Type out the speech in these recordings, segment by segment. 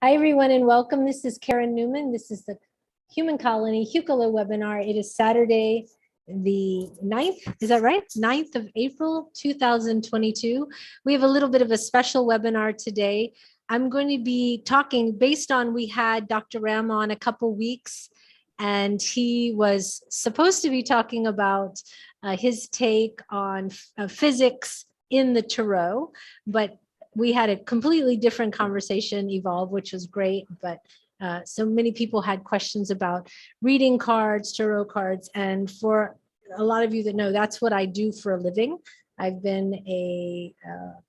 Hi, everyone, and welcome. This is Karen Neumann. This is the Human Colony Hucolo webinar. It is Saturday, the 9th. Is that right? 9th of April, 2022. We have a little bit of a special webinar today. I'm going to be talking based on, we had Dr. Ram on a couple weeks, and he was supposed to be talking about his take on physics in the Tarot, but we had a completely different conversation evolve, which was great. But so many people had questions about reading cards, tarot cards. And for a lot of you that know, that's what I do for a living. I've been a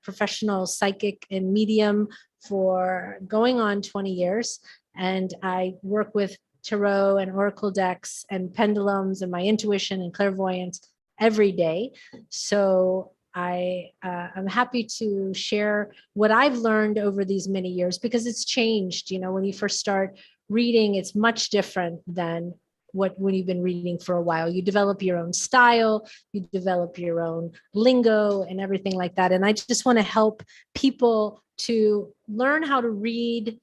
professional psychic and medium for going on 20 years. And I work with tarot and oracle decks and pendulums and my intuition and clairvoyance every day. So I'm happy to share what I've learned over these many years, because it's changed. You know, when you first start reading, it's much different than when you've been reading for a while. You develop your own style, you develop your own lingo and everything like that. And I just want to help people to learn how to read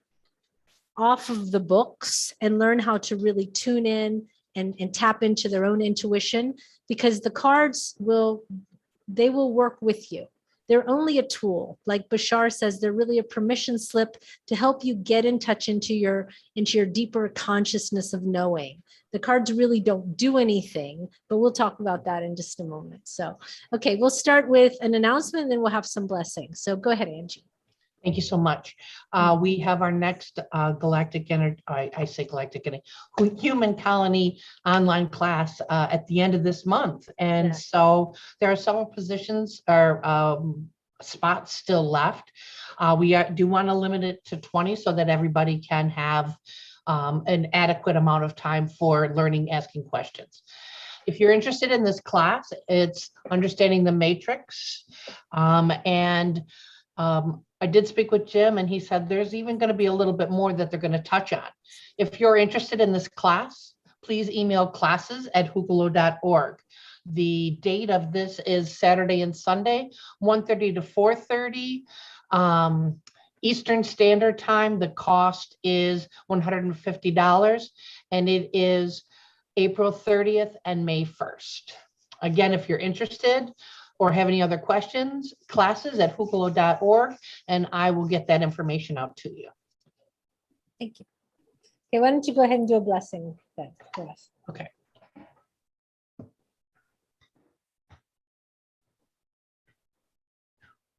off of the books and learn how to really tune in and tap into their own intuition, because the cards will work with you. They're only a tool. Like Bashar says, they're really a permission slip to help you get in touch into your deeper consciousness of knowing. The cards really don't do anything, but we'll talk about that in just a moment. So, okay, we'll start with an announcement and then we'll have some blessings. So go ahead, Angie. Thank you so much. We have our next Galactic Energy, I say Galactic Energy, Human Colony online class at the end of this month. And so there are several positions or spots still left. We do want to limit it to 20 so that everybody can have an adequate amount of time for learning, asking questions. If you're interested in this class, it's Understanding the Matrix. I did speak with Jim, and he said there's even going to be a little bit more that they're going to touch on. If you're interested in this class, please email classes@hucolo.org. The date of this is Saturday and Sunday, 1:30 to 4:30 Eastern Standard Time. The cost is $150, and it is April 30th and May 1st. Again, if you're interested or have any other questions, classes@hucolo.org, and I will get that information out to you. Thank you. Okay, why don't you go ahead and do a blessing then for us? Okay.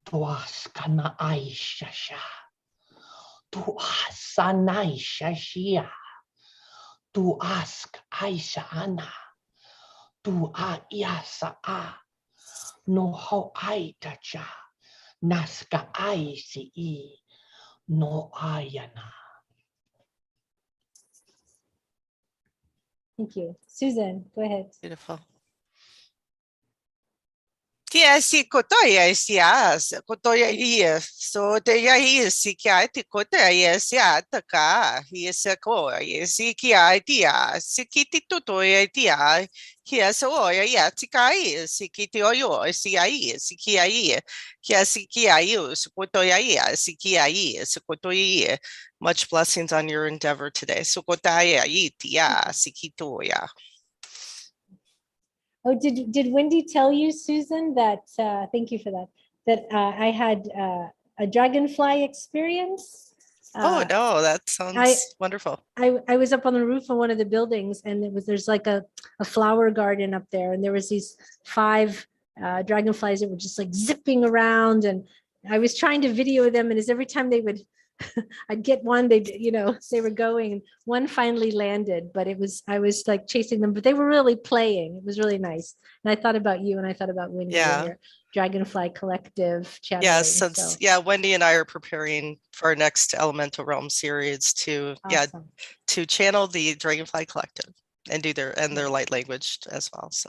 Tuaskana Aishasha. Tuasanai Shashia. Tuask Aisha Ana. Tua Yasa. No ho ai tacha, naska ai si no ayana. Thank you. Susan, go ahead. Beautiful. Si kotoya sias, kotoya ie, so te ya ie si kia te kotoya ie si ataka, ie se ko ie si kia dia, si kiti tutoya dia, kia so oya ia tika ie, si kiti oyo, si ai, si kia ie, kia si kia ie, so kotoya ie, si kia ie, so kotoya ie. Much blessings on your endeavor today. So kotaya ie tia, si kitoya. Oh, did Wendy tell you, Susan, that, thank you for that, that I had a dragonfly experience? Oh, no, that sounds wonderful. I was up on the roof of one of the buildings, and there's like a flower garden up there, and there was these 5 dragonflies that were just like zipping around, and I was trying to video them, and as every time they would I'd get one, they were going, and one finally landed, but I was like chasing them, but they were really playing. It was really nice. And I thought about you, and I thought about Wendy and your Dragonfly Collective channel. Yeah, Wendy and I are preparing for our next Elemental Realm series to channel the Dragonfly Collective and do their light language as well. So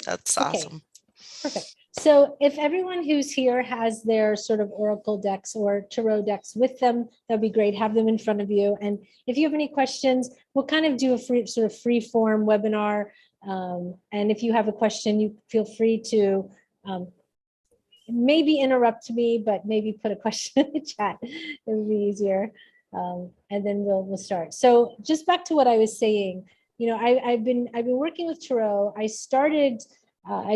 that's awesome. Perfect. So if everyone who's here has their sort of oracle decks or tarot decks with them, that'd be great. Have them in front of you. And if you have any questions, we'll kind of do a free form webinar. And if you have a question, you feel free to maybe interrupt me, but maybe put a question in the chat. It would be easier. and then we'll start. So just back to what I was saying, I've been working with Tarot. I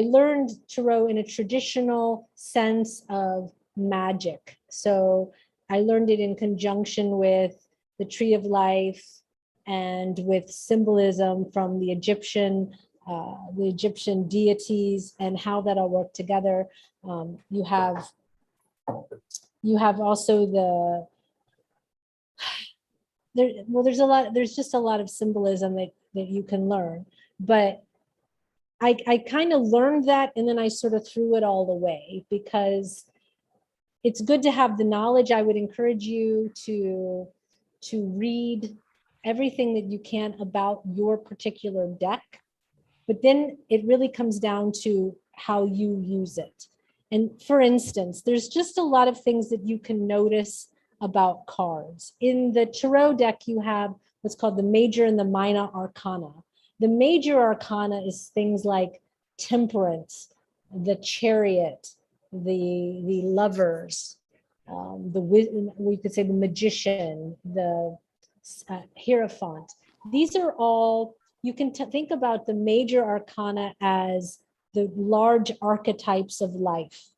learned Tarot in a traditional sense of magic. So I learned it in conjunction with the Tree of Life and with symbolism from the Egyptian deities and how that all worked together. You have also there's just a lot of symbolism that you can learn, but I kind of learned that, and then I sort of threw it all away because it's good to have the knowledge. I would encourage you to read everything that you can about your particular deck, but then it really comes down to how you use it. And for instance, there's just a lot of things that you can notice about cards. In the Tarot deck, you have what's called the major and the minor arcana. The major arcana is things like temperance, the chariot, the lovers, we could say the magician, the hierophant. These are all, you can think about the major arcana as the large archetypes of life.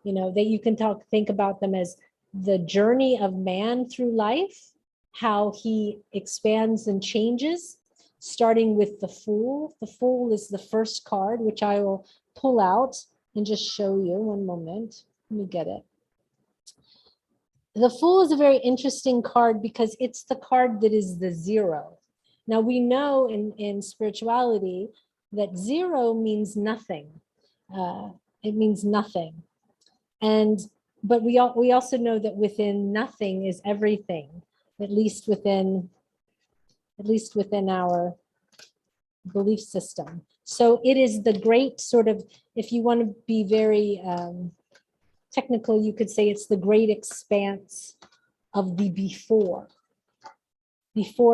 That you can think about them as the journey of man through life, how he expands and changes, starting with the Fool. The Fool is the first card, which I will pull out and just show you. One moment. Let me get it. The Fool is a very interesting card because it's the card that is the zero. Now, we know in spirituality that zero means nothing. It means nothing. But we also know that within nothing is everything, at least within our belief system. So it is the great sort of, if you want to be very technical, you could say it's the great expanse of the before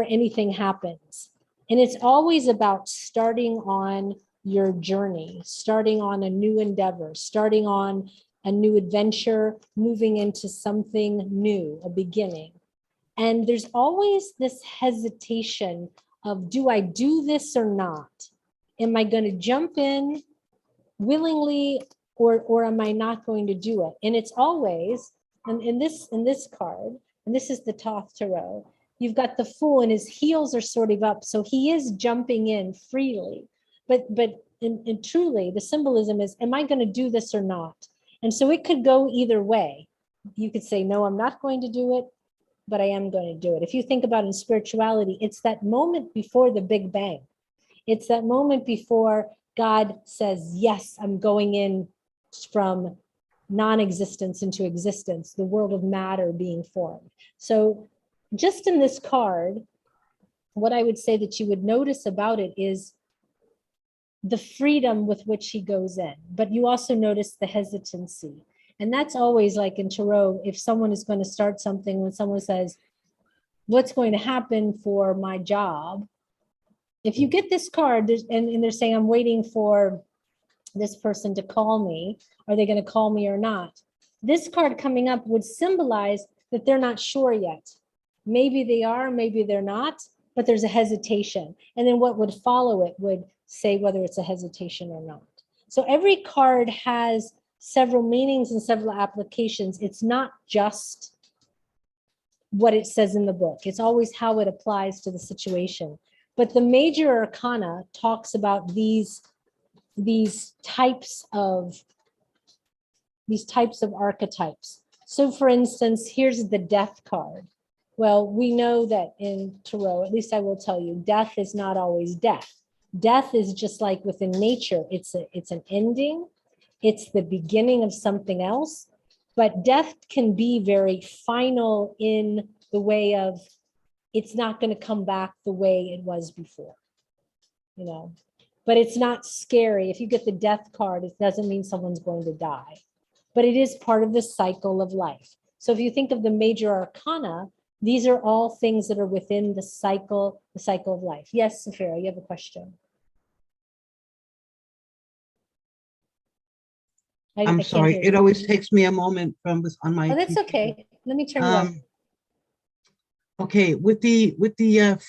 anything happens. And it's always about starting on your journey, starting on a new endeavor, starting on a new adventure, moving into something new, a beginning. And there's always this hesitation of, do I do this or not? Am I going to jump in willingly, or am I not going to do it? And it's always, and in this card, and this is the Thoth Tarot, you've got the Fool and his heels are sort of up. So he is jumping in freely. But in truly, the symbolism is, am I going to do this or not? And so it could go either way. You could say, no, I'm not going to do it, but I am going to do it. If you think about in spirituality, it's that moment before the Big Bang. It's that moment before God says, yes, I'm going in from non-existence into existence, the world of matter being formed. So just in this card, what I would say that you would notice about it is the freedom with which he goes in, but you also notice the hesitancy. And that's always like in Tarot, if someone is going to start something, when someone says, what's going to happen for my job? If you get this card and they're saying, I'm waiting for this person to call me, are they going to call me or not? This card coming up would symbolize that they're not sure yet. Maybe they are, maybe they're not, but there's a hesitation. And then what would follow it would say whether it's a hesitation or not. So every card has several meanings and several applications. It's not just what it says in the book. It's always how it applies to the situation. But the major arcana talks about these types of archetypes. So for instance, here's the Death card. Well, we know that in Tarot, at least I will tell you, death is not always death. Death is just like within nature. It's an ending. It's the beginning of something else. But death can be very final in the way of, it's not going to come back the way it was before, but it's not scary. If you get the Death card, it doesn't mean someone's going to die, but it is part of the cycle of life. So if you think of the major arcana, these are all things that are within the cycle of life. Yes, Safira, you have a question. I'm sorry. It always takes me a moment from on my. Oh, that's computer. okay. Let me turn you up. Okay, with the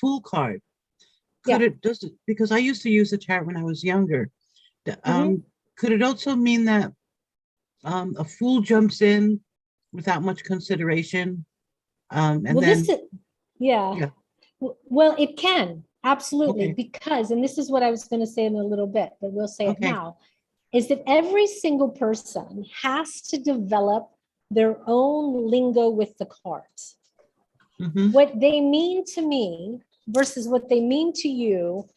Fool card, Yeah. because I used to use the chart when I was younger. Mhm. Could it also mean that a fool jumps in without much consideration? And Well, this then is, yeah. yeah, Well, it can, absolutely, okay, because, and this is what I was going to say in a little bit, but we'll say it okay, now, is that every single person has to develop their own lingo with the cards. mm-hmm, What they mean to me versus what they mean to you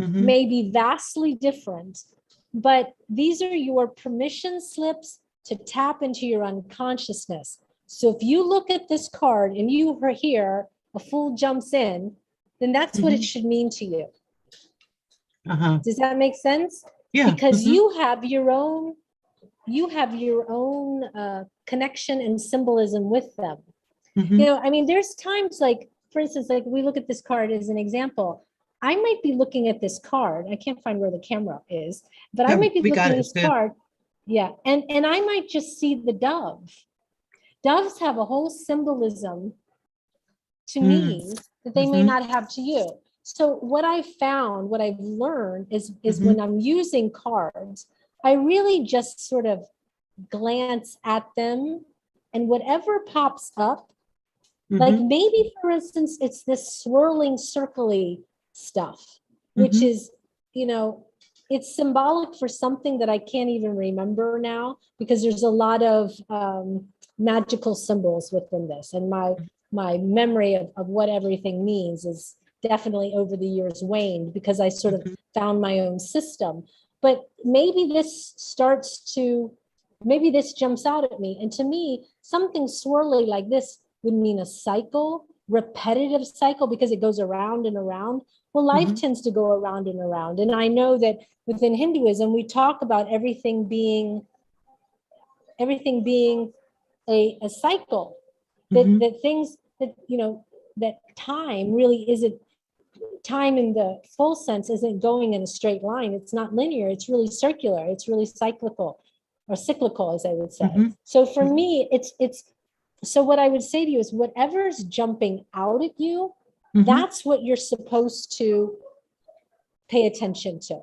mm-hmm, may be vastly different, but these are your permission slips to tap into your unconsciousness. So if you look at this card and you hear a fool jumps in, then that's what it mm-hmm, should mean to you. uh-huh, Does that make sense? yeah, Because mm-hmm, you have your own connection and symbolism with them. mm-hmm. You know, I mean, there's times like, for instance, like we look at this card as an example. I might be looking at this card. I can't find where the camera is, but I Yeah, might be we got looking at it. this It's good. card. Yeah. And I might just see the dove. Doves have a whole symbolism to me that they may Mm-hmm, not have to you. So what I found, what I've learned is mm-hmm, when I'm using cards, I really just sort of glance at them and whatever pops up, like mm-hmm, maybe, for instance, it's this swirling, circly stuff, which mm-hmm, is, you know, it's symbolic for something that I can't even remember now because there's a lot of magical symbols within this, and my memory of what everything means is definitely over the years waned because I sort of mm-hmm, found my own system. But maybe maybe this jumps out at me, and to me, something swirly like this would mean a cycle, repetitive cycle, because it goes around and around. Well, life mm-hmm, tends to go around and around. And I know that within Hinduism, we talk about everything being a cycle, mm-hmm, that things that, you know, that time really isn't, time in the full sense isn't going in a straight line. It's not linear. It's really circular. It's really cyclical, or cyclical, as I would say. mm-hmm, So for mm-hmm, me, it's so what I would say to you is whatever's jumping out at you, mm-hmm, that's what you're supposed to pay attention to.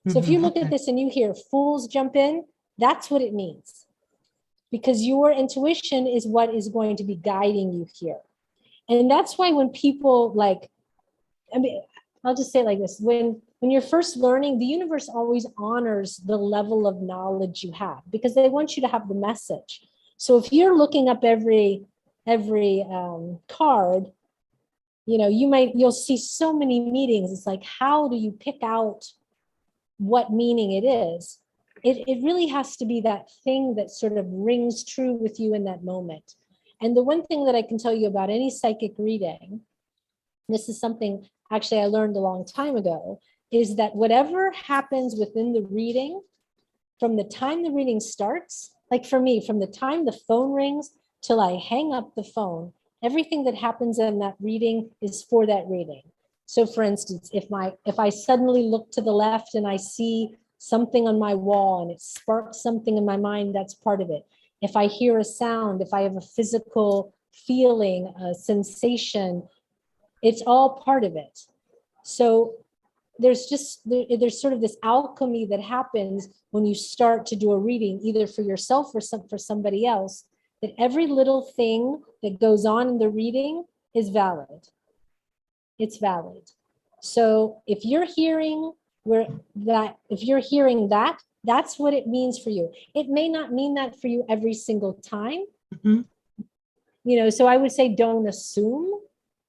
So if you mm-hmm, look at okay, this and you hear fools jump in, that's what it means. Because your intuition is what is going to be guiding you here. And that's why when people like, I mean, I'll just say it like this. When you're first learning, the universe always honors the level of knowledge you have because they want you to have the message. So if you're looking up every card, you know, you'll see so many meanings. It's like, how do you pick out what meaning it is? It really has to be that thing that sort of rings true with you in that moment. And the one thing that I can tell you about any psychic reading, this is something actually I learned a long time ago, is that whatever happens within the reading, from the time the reading starts, like for me, from the time the phone rings till I hang up the phone, everything that happens in that reading is for that reading. So for instance, if I suddenly look to the left and I see something on my wall and it sparks something in my mind, that's part of it. If I hear a sound, if I have a physical feeling, a sensation, it's all part of it. So there's sort of this alchemy that happens when you start to do a reading, either for yourself or for somebody else, that every little thing that goes on in the reading is valid. It's valid. So if you're hearing that, that's what it means for you. It may not mean that for you every single time. mm-hmm, You know, so I would say don't assume.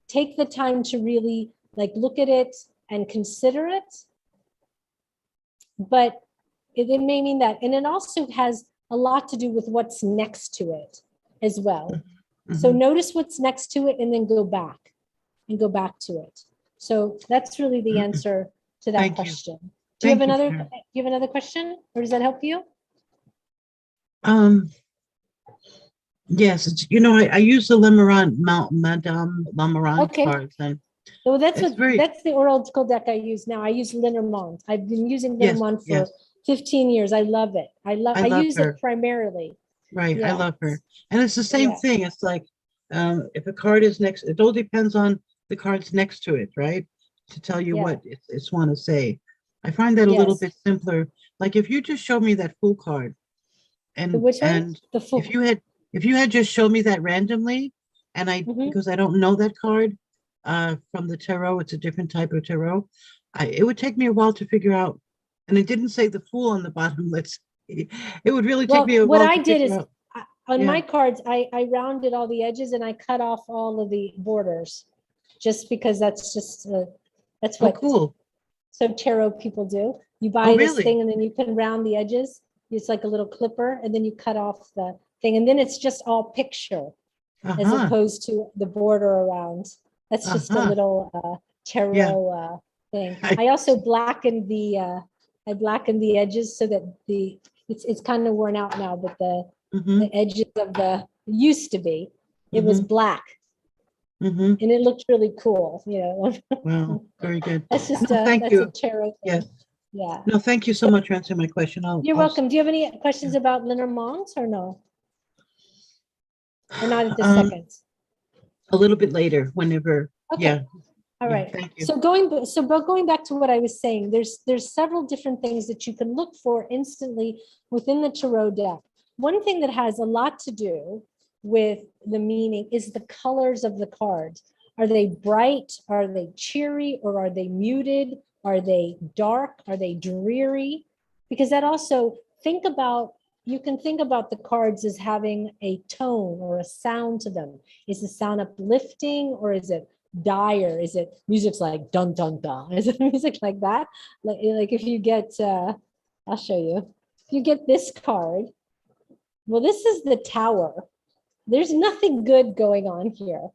Take the time to really like look at it and consider it. But it may mean that. And it also has a lot to do with what's next to it as well. So mm-hmm, notice what's next to it and then go back to it. So that's really the mm-hmm. answer to that Thank you. question. Do Thank you, you Sharon. have another question, or does that help you? Um, yes, I use the Madame Lamarant Okay. cards, and So it's very, that's the oracle deck I use now. I use Lenormand. I've been using yes, Lenormand for yes, 15 years. I love it. I I love use her. it primarily. Right, I Yeah. love her. And it's the same Yeah. thing. It's like if a card is next, it all depends on the cards next to it, right? To tell you Yeah. what it's want to say. I find that a little Yes. bit simpler. Like if you just show me that Fool card, The which one? and The full. if you had just shown me that randomly, and Mhm. because I don't know that card from the tarot, it's a different type of tarot. It would take me a while to figure out, and it didn't say the Fool on the bottom. Let's see. It would really take Well, me a what while I to did figure is out. on Yeah. my cards, I rounded all the edges and I cut off all of the borders, just because that's just that's Oh, what cool. some tarot people do. You buy Oh, this really? thing and then you can round the edges. It's like a little clipper, and then you cut off the thing, and then it's just all picture as Uh-huh. opposed to the border around. That's just a Uh-huh. little tarot Yeah. thing. I- I also blackened the edges so that it's kind of worn out now, but Mhm, the edges of the used to be, it was mhm, black mhm. and it looked really cool, you know. Wow, very good. That's just No, thank that's a you. tarot Yes. thing. Yeah. No, thank you so much for answering my question. You're I'll welcome. Do you have any questions about Lenormand or no? Or not at this um, second? a little bit later, whenever. Okay. Yeah. All Yeah, right. thank you. So going back to what I was saying, there's several different things that you can look for instantly within the tarot deck. One thing that has a lot to do with the meaning is the colors of the cards. Are they bright? Are they cheery? Or are they muted? Are they dark? Are they dreary? Because that also, you can think about the cards as having a tone or a sound to them. Is the sound uplifting or is it dire? Is it music's like dun dun dun? Is it music like that? Like if you get, I'll show you. If you get this card, well, this is the Tower. There's nothing good going on here.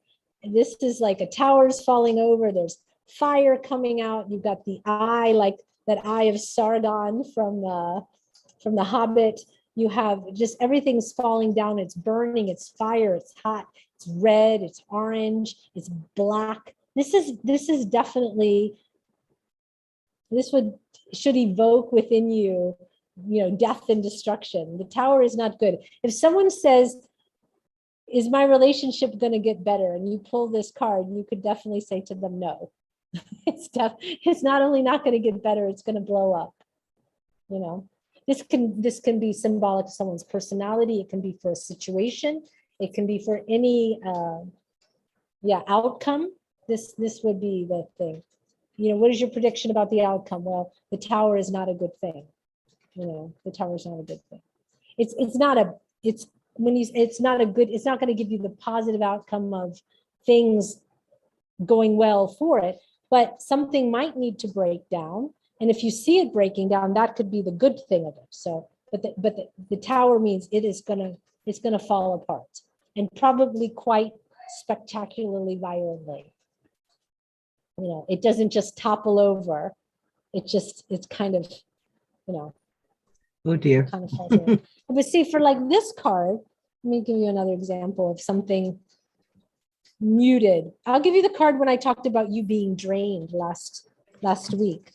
This is like a tower's falling over. There's fire coming out. You've got the eye, like that eye of Sargon from The Hobbit. You have just everything's falling down. It's burning. It's fire. It's hot. It's red. It's orange. It's black. This is definitely, should evoke within you, death and destruction. The Tower is not good. If someone says, is my relationship going to get better? And you pull this card, you could definitely say to them, no. It's not only not going to get better, it's going to blow up. This can be symbolic of someone's personality. It can be for a situation. It can be for any outcome. This would be the thing. What is your prediction about the outcome? Well, the Tower is not a good thing. The Tower is not a good thing. It's not going to give you the positive outcome of things going well for it, but something might need to break down. And if you see it breaking down, that could be the good thing of it. So, but the Tower means it's going to fall apart, and probably quite spectacularly violently. It doesn't just topple over. It's kind of, Oh, dear. kind of falls over. But see, for like this card, let me give you another example of something muted. I'll give you the card when I talked about you being drained last week.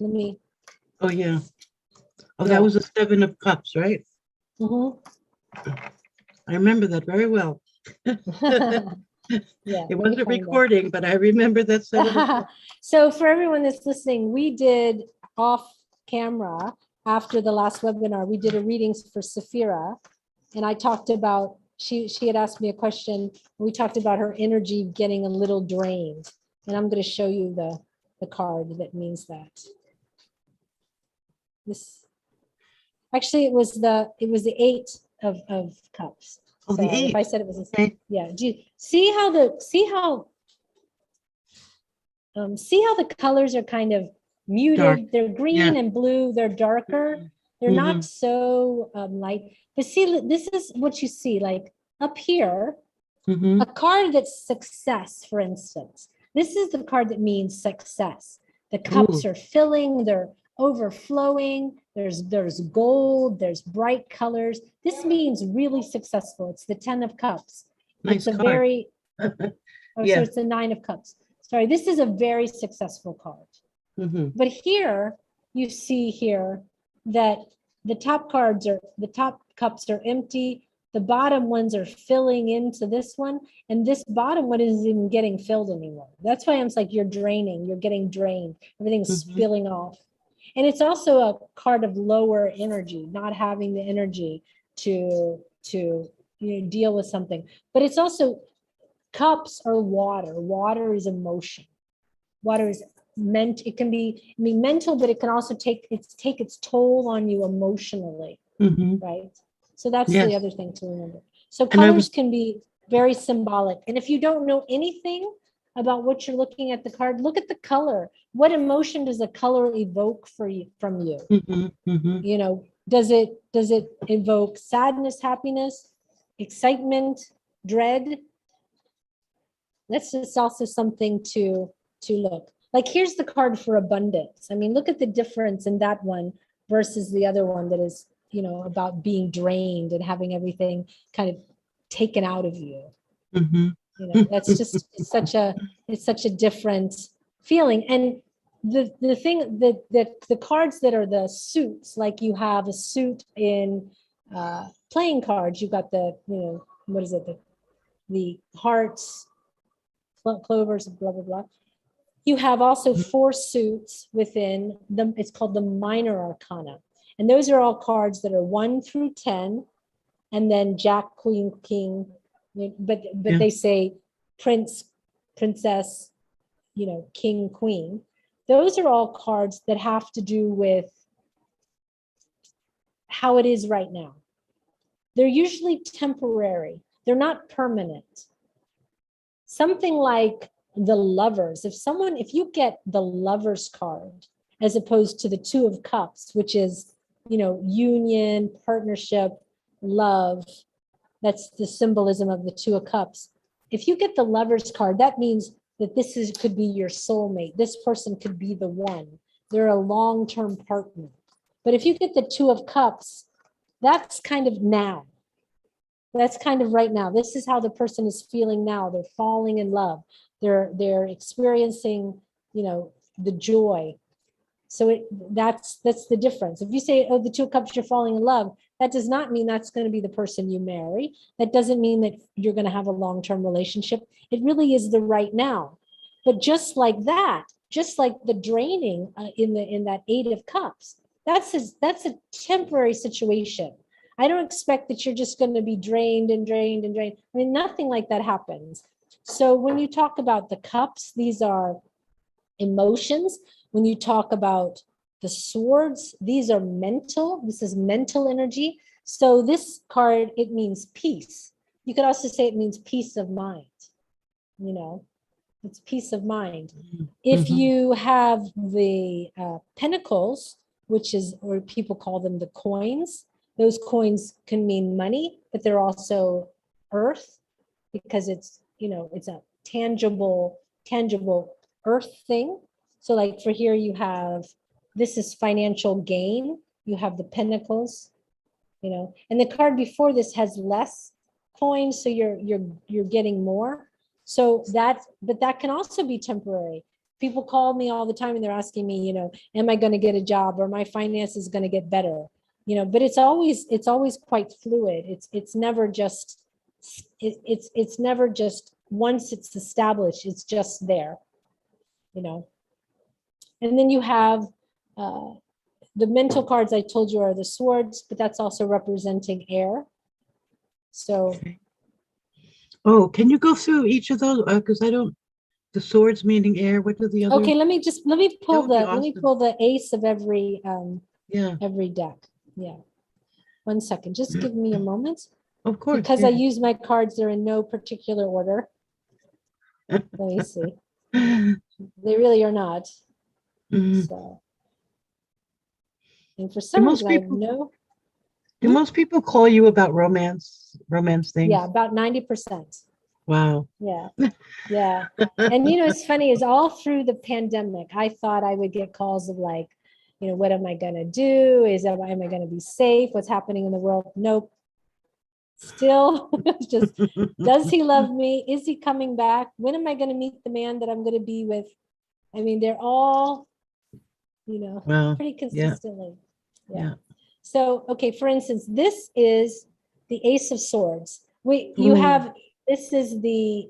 Oh, yeah. Oh, Yeah. that was a 7 of Cups, right? Mhm. I remember that very well. Yeah, It let me wasn't find that. recording, but I remember that 7 of Cups. So for everyone that's listening, we did off camera after the last webinar, we did a readings for Saphira, and I talked about, she had asked me a question. We talked about her energy getting a little drained, and I'm going to show you the card that means that. This actually it was the 8 of Cups. Oh, So the if 8. I said it was Okay. yeah. Do you see how the colors are kind of muted? Dark. They're green Yeah. and blue. They're darker. They're not so light. But see, this is what you see. Like up here, Mhm. a card that's success, for instance. This is the card that means success. The cups Ooh. are filling. They're overflowing. There's gold. There's bright colors. This means really successful. It's the 10 of Cups. Nice It's a card. very Yeah. so it's the 9 of Cups. Sorry, this is a very successful card. Mhm. But here, you see here that the top cups are empty, The bottom ones are filling into this one, and this bottom one isn't even getting filled anymore. That's why I'm like, you're draining, you're getting drained, everything's spilling off. And it's also a card of lower energy, not having the energy to deal with something. But it's also, cups are water. Water is emotion. Water is meant, it can be mental, but it can also take its toll on you emotionally, right? So that's the other thing to remember. So colors can be very symbolic. And if you don't know anything about what you're looking at the card, look at the color. What emotion does the color evoke from you? You know, does it evoke sadness, happiness, excitement, dread? That's just also something to look. Like, here's the card for abundance. I mean, look at the difference in that one versus the other one that is, you know, about being drained and having everything kind of taken out of you. You know, that's just it's such a different feeling. And the thing that the cards that are the suits, like you have a suit in playing cards, you've got the, you know, what is it, the hearts, clovers, blah blah blah. You have also 4 suits within them. It's called the minor arcana, and those are all cards that are 1 through 10, and then Jack, Queen, King. But they say Prince, Princess, you know, King, Queen. Those are all cards that have to do with how it is right now. They're usually temporary. They're not permanent. Something like the Lovers. If you get the Lovers card, as opposed to the 2 of Cups, which is, you know, union, partnership, love, that's the symbolism of the 2 of Cups. If you get the Lovers card, that means that could be your soulmate. This person could be the one. They're a long-term partner. But if you get the 2 of Cups, that's kind of now. That's kind of right now. This is how the person is feeling now. They're falling in love. They're experiencing, you know, the joy. So that's the difference. If you say, oh, the 2 of Cups, you're falling in love, that does not mean that's going to be the person you marry. That doesn't mean that you're going to have a long-term relationship. It really is the right now. But just like that, just like the draining in that 8 of Cups, that's a temporary situation. I don't expect that you're just going to be drained and drained and drained. I mean, nothing like that happens. So when you talk about the cups, these are emotions. When you talk about the swords, these are mental. This is mental energy. So this card, it means peace. You could also say it means peace of mind. You know, it's peace of mind. If you have the pentacles, which is, or people call them the coins, those coins can mean money, but they're also earth, because it's, you know, it's a tangible earth thing. So like for here you have, this is financial gain. You have the pentacles, you know, and the card before this has less coins, so you're getting more. So but that can also be temporary. People call me all the time and they're asking me, you know, am I going to get a job, or my finances going to get better? You know, but it's always quite fluid. It's never just once it's established, it's just there, you know. And then you have the mental cards I told you are the swords, but that's also representing air. So. Okay. Oh, can you go through each of those? Because I don't. The swords meaning air. What do the other? Okay, let me pull awesome. let me pull the ace of every Yeah. every deck. Yeah. 1 second. Just give me a moment. Of course. Because I use my cards, they're in no particular order. Let me see. They really are not. So, and for some reason, I have no. Do most people call you about romance things? Yeah, about 90%. Wow. Yeah. Yeah. And you know, it's funny, is all through the pandemic, I thought I would get calls of like, you know, what am I going to do? Am I going to be safe? What's happening in the world? Nope. Still, just, does he love me? Is he coming back? When am I going to meet the man that I'm going to be with? I mean, they're all, you know, pretty consistently. Yeah. So, okay, for instance, this is the Ace of Swords. You have, this is the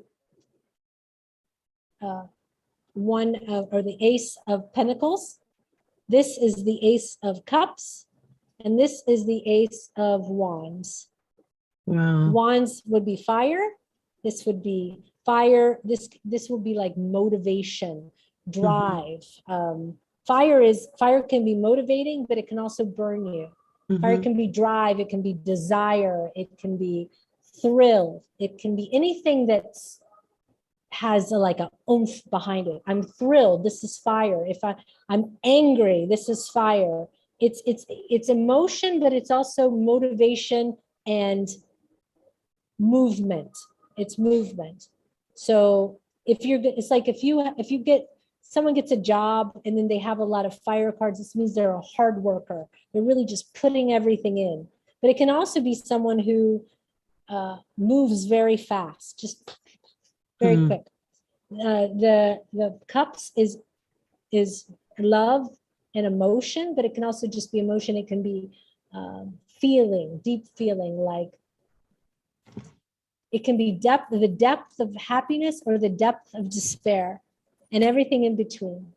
one of, or the Ace of Pentacles. This is the Ace of Cups, and this is the Ace of Wands. Wow. Wands would be fire. This would be fire. This would be like motivation, drive. Fire can be motivating, but it can also burn you. Fire can be drive, it can be desire, it can be thrill, it can be anything that's has like a oomph behind it. I'm thrilled, this is fire. If I'm angry, this is fire. It's emotion, but it's also motivation and movement. It's movement. So if you're, it's like if you get, someone gets a job and then they have a lot of fire cards, this means they're a hard worker. They're really just putting everything in. But it can also be someone who moves very fast, just very quick. The cups is love and emotion, but it can also just be emotion. It can be feeling, deep feeling, like it can be depth, the depth of happiness or the depth of despair, and everything in between.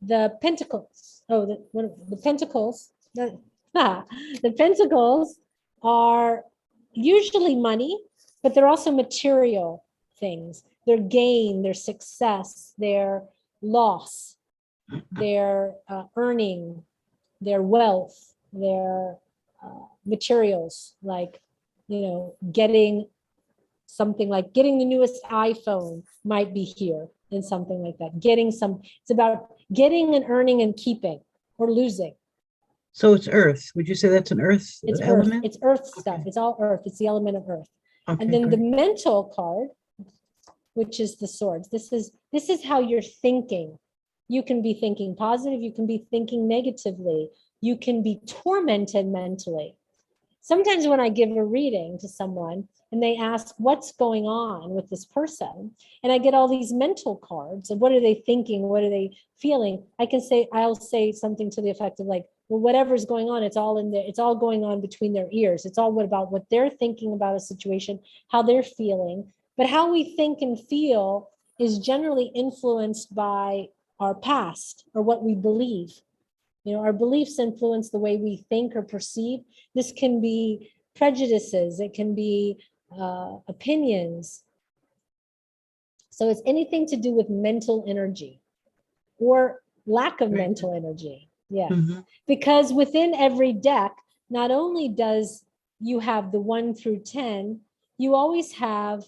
The pentacles, the pentacles, the pentacles are usually money, but they're also material things. Their gain, their success, their loss, their earning, their wealth, their materials, like, you know, getting something like getting the newest iPhone might be here in something like that. It's about getting and earning and keeping or losing. So it's earth. Would you say that's an earth It's element? Earth. It's earth stuff. It's all earth. It's the element of earth. Okay, And then great. the mental card, which is the swords. This is how you're thinking. You can be thinking positive. You can be thinking negatively. You can be tormented mentally. Sometimes when I give a reading to someone and they ask what's going on with this person, and I get all these mental cards of what are they thinking, what are they feeling, I'll say something to the effect of like, well, whatever's going on, it's all in there, it's all going on between their ears. It's all about what they're thinking about a situation, how they're feeling. But how we think and feel is generally influenced by our past or what we believe. You know, our beliefs influence the way we think or perceive. This can be prejudices, it can be opinions. So it's anything to do with mental energy or lack of mental energy. Yeah. Because within every deck, not only does you have the 1 through 10, you always have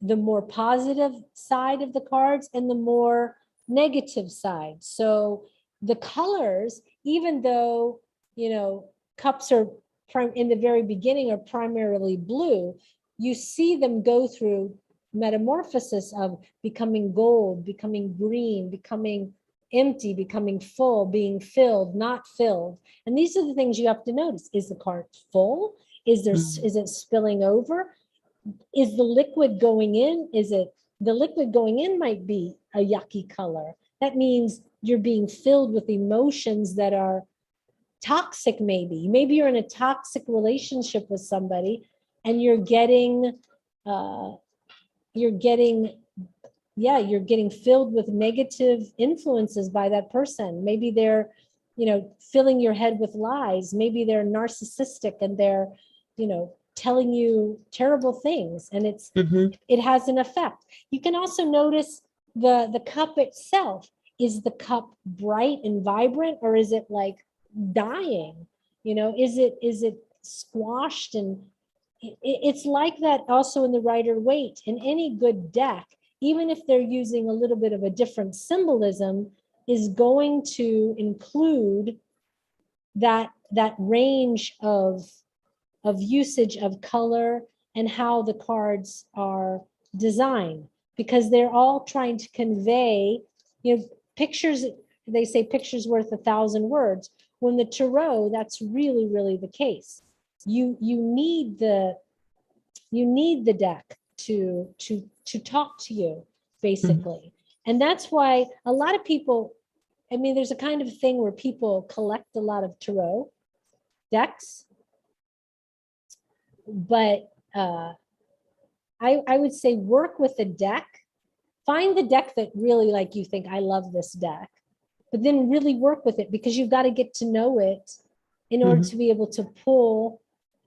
the more positive side of the cards and the more negative side. So the colors, even though, you know, cups are in the very beginning are primarily blue, you see them go through metamorphosis of becoming gold, becoming green, becoming empty, becoming full, being filled, not filled. And these are the things you have to notice. Is the card full? Is it spilling over? Is the liquid going in? The liquid going in might be a yucky color. That means you're being filled with emotions that are toxic. Maybe you're in a toxic relationship with somebody and you're getting filled with negative influences by that person. Maybe they're, you know, filling your head with lies. Maybe they're narcissistic and they're, you know, telling you terrible things, and it has an effect. You can also notice the cup itself. Is the cup bright and vibrant, or is it like dying? You know, is it squashed? And it's like that also in the Rider-Waite. In any good deck, even if they're using a little bit of a different symbolism, is going to include that range of usage of color and how the cards are designed, because they're all trying to convey, you know, pictures. They say pictures worth 1,000 words. When the tarot, that's really, really the case. You need the deck to talk to you, basically. And that's why a lot of people, I mean, there's a kind of thing where people collect a lot of tarot decks but I would say work with the deck. Find the deck that really like you think, I love this deck, but then really work with it, because you've got to get to know it in order to be able to pull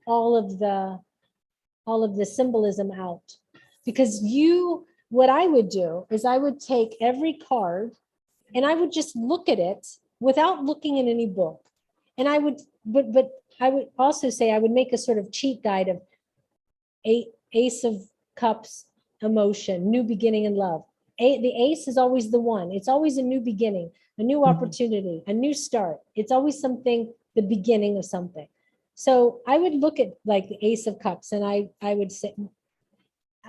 all of the symbolism out. Because what I would do is I would take every card and I would just look at it without looking in any book. And I would, but I would also say I would make a sort of cheat guide of Ace of Cups, emotion, new beginning in love. The ace is always the one. It's always a new beginning, a new opportunity, a new start. It's always something, the beginning of something. So I would look at like the Ace of Cups, and I would say,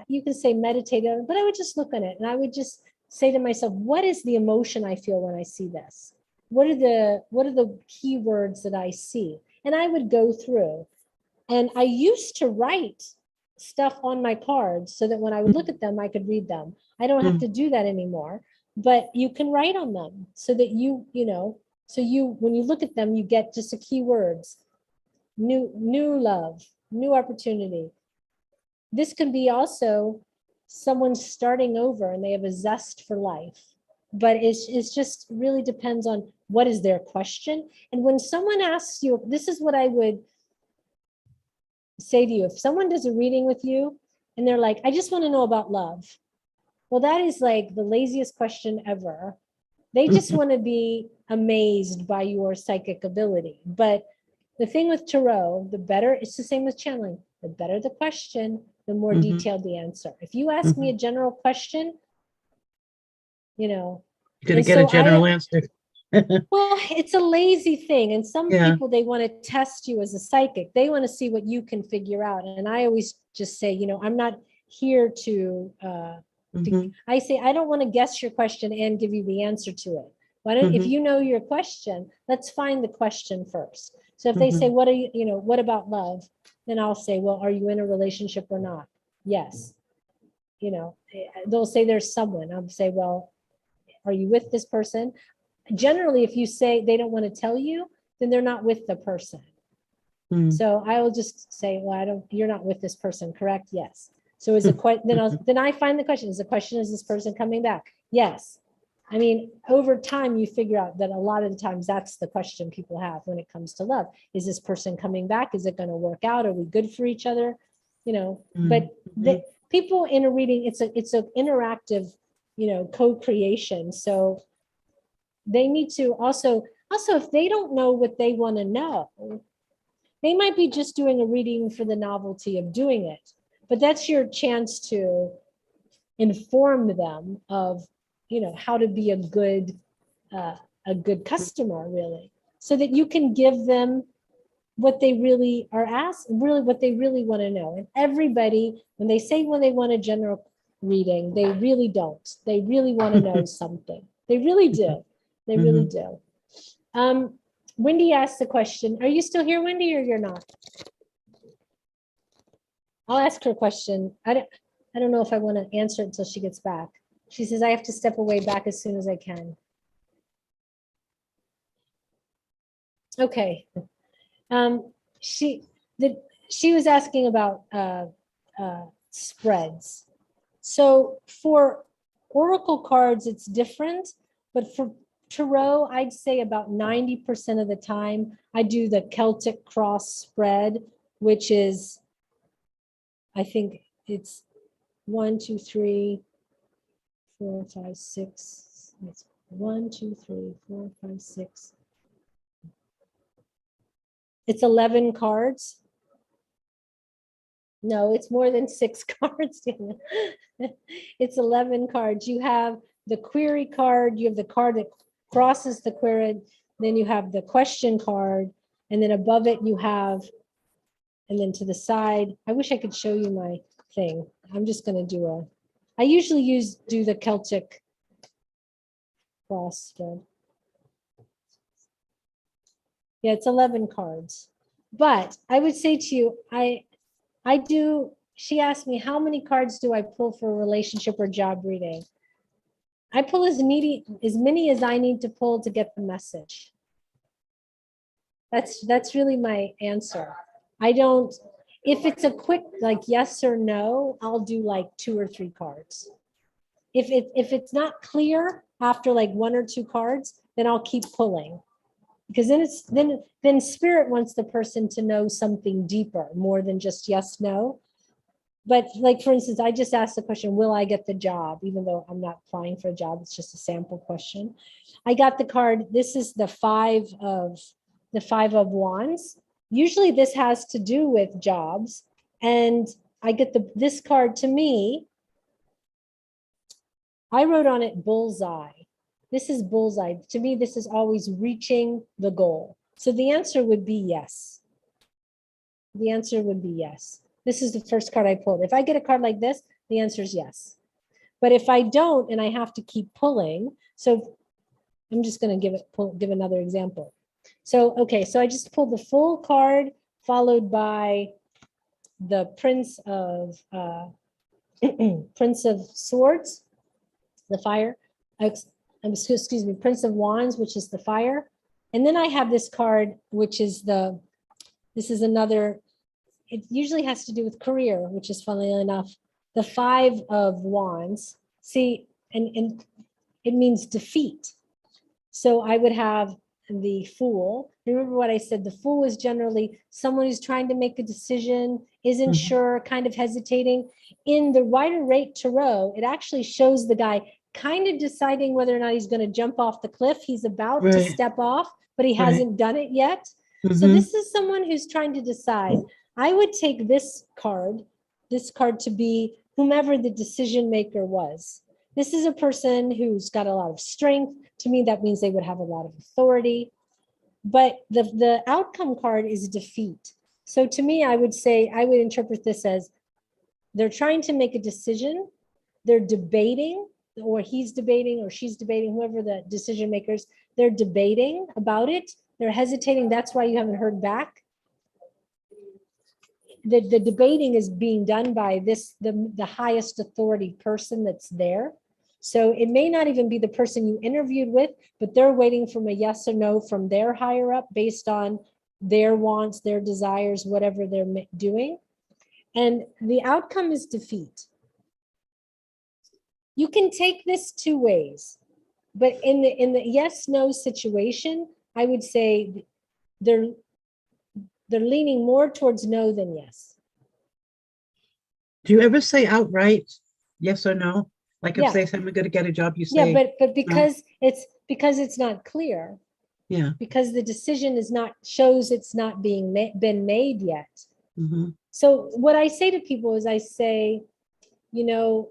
you can say meditate on it, but I would just look at it and I would just say to myself, what is the emotion I feel when I see this? What are the key words that I see? And I would go through. And I used to write stuff on my cards so that when I would look at them, I could read them. I don't have to do that anymore, but you can write on them so that when you look at them, you get just the key words: new love, new opportunity. This can be also someone starting over and they have a zest for life, but it's just really depends on what is their question. And when someone asks you, this is what I would say to you. If someone does a reading with you and they're like, I just want to know about love. Well, that is like the laziest question ever. They just want to be amazed by your psychic ability. But the thing with tarot, the better, it's the same with channeling. The better the question, the more detailed the answer. If you ask me a general question, You're going to get a general answer. Well, it's a lazy thing. And some people, they want to test you as a psychic. They want to see what you can figure out. And I always just say, I'm not here to I say, I don't want to guess your question and give you the answer to it. Why don't, if you know your question, let's find the question first. So if they say, what about love? Then I'll say, well, are you in a relationship or not? Yes. They'll say there's someone. I'll say, well, are you with this person? Generally, if you say they don't want to tell you, then they're not with the person. So I will just say, well, you're not with this person, correct? Yes. So is then I find the question. Is this person coming back? Yes. I mean, over time, you figure out that a lot of the times that's the question people have when it comes to love. Is this person coming back? Is it going to work out? Are we good for each other? But people in a reading, it's an interactive, co-creation. So they need to also, if they don't know what they want to know, they might be just doing a reading for the novelty of doing it. But that's your chance to inform them of, how to be a good customer, really, so that you can give them what they really are asked, really what they really want to know. And everybody, when they want a general reading, they really don't. They really want to know something. They really do. They really do. Wendy asked the question. Are you still here, Wendy, or you're not? I'll ask her a question. I don't know if I want to answer it until she gets back. She says, I have to step away back as soon as I can. Okay. She was asking about spreads. So for oracle cards, it's different, but for tarot, I'd say about 90% of the time, I do the Celtic cross spread, which is, I think it's 1, 2, 3, 4, 5, 6. It's 1, 2, 3, 4, 5, 6. It's 11 cards. No, it's more than 6 cards. It's 11 cards. You have the query card, you have the card that crosses the query, then you have the question card, and then above it you have, and then to the side, I wish I could show you my thing. I'm just going to I usually do the Celtic cross spread. Yeah, it's 11 cards. But I would say to you, she asked me, how many cards do I pull for a relationship or job reading? I pull as many as I need to pull to get the message. That's really my answer. I don't, If it's a quick, like yes or no, I'll do like 2 or 3 cards. If it's not clear after like 1 or 2 cards, then I'll keep pulling. Because then spirit wants the person to know something deeper, more than just yes, no. But like, for instance, I just asked the question, will I get the job? Even though I'm not applying for a job, it's just a sample question. I got the card. This is the 5 of wands. Usually this has to do with jobs. And I get this card. To me, I wrote on it bullseye. This is bullseye. To me, this is always reaching the goal. So the answer would be yes. The answer would be yes. This is the first card I pulled. If I get a card like this, the answer is yes. But if I don't, and I have to keep pulling, so I'm just going to give another example. So, okay, so I just pulled the full card followed by the Prince of Swords, the fire. Excuse me, Prince of Wands, which is the fire. And then I have this card, which is this is another, it usually has to do with career, which is funnily enough, the 5 of Wands. See, and it means defeat. So I would have the Fool. Remember what I said, the Fool is generally someone who's trying to make a decision, isn't sure, kind of hesitating. In the Rider-Waite Tarot, it actually shows the guy kind of deciding whether or not he's going to jump off the cliff. He's about to step off, but he hasn't done it yet. So this is someone who's trying to decide. I would take this card to be whomever the decision maker was. This is a person who's got a lot of strength. To me, that means they would have a lot of authority. But the outcome card is defeat. So to me, I would interpret this as they're trying to make a decision. They're debating, or he's debating, or she's debating, whoever the decision makers, they're debating about it. They're hesitating. That's why you haven't heard back. The debating is being done by the highest authority person that's there. So it may not even be the person you interviewed with, but they're waiting for a yes or no from their higher up based on their wants, their desires, whatever they're doing. And the outcome is defeat. You can take this 2 ways, but in the yes, no situation, I would say they're leaning more towards no than yes. Do you ever say outright yes or no? Like if they say I'm going to get a job, you say but because no. It's not clear. Yeah. Because the decision shows it's not been made yet. So what I say to people is I say, and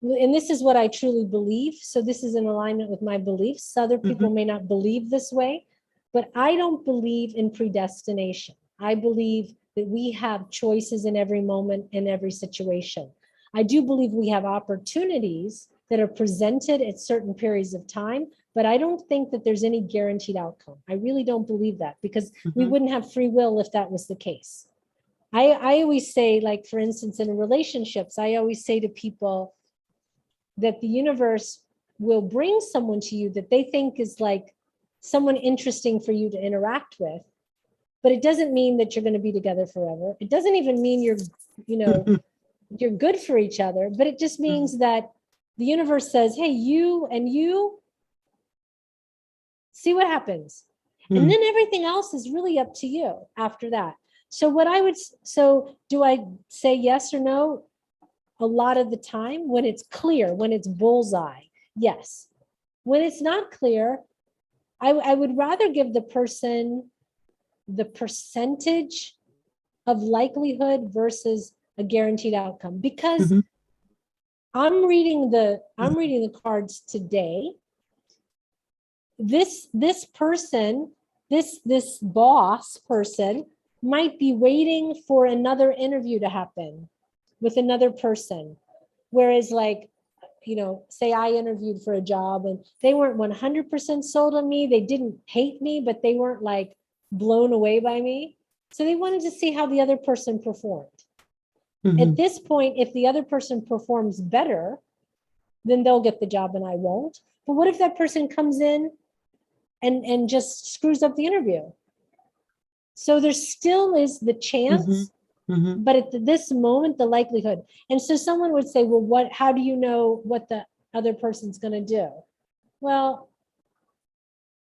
this is what I truly believe. So this is in alignment with my beliefs. Other people may not believe this way, but I don't believe in predestination. I believe that we have choices in every moment, in every situation. I do believe we have opportunities that are presented at certain periods of time, but I don't think that there's any guaranteed outcome. I really don't believe that, because we wouldn't have free will if that was the case. I always say, like, for instance, in relationships, I always say to people that the universe will bring someone to you that they think is like someone interesting for you to interact with, but it doesn't mean that you're going to be together forever. It doesn't even mean you're good for each other, but it just means that the universe says, hey, you and you, see what happens. And then everything else is really up to you after that. So do I say yes or no? A lot of the time, when it's clear, when it's bullseye, yes. When it's not clear, I would rather give the person the percentage of likelihood versus a guaranteed outcome, because I'm reading the cards today. This person, this boss person might be waiting for another interview to happen with another person. Whereas, like, say I interviewed for a job and they weren't 100% sold on me. They didn't hate me, but they weren't like blown away by me. So they wanted to see how the other person performed. At this point, if the other person performs better, then they'll get the job and I won't. But what if that person comes in and just screws up the interview? So there still is the chance, Mhm. but at this moment, the likelihood. And so someone would say, well, how do you know what the other person's going to do? Well,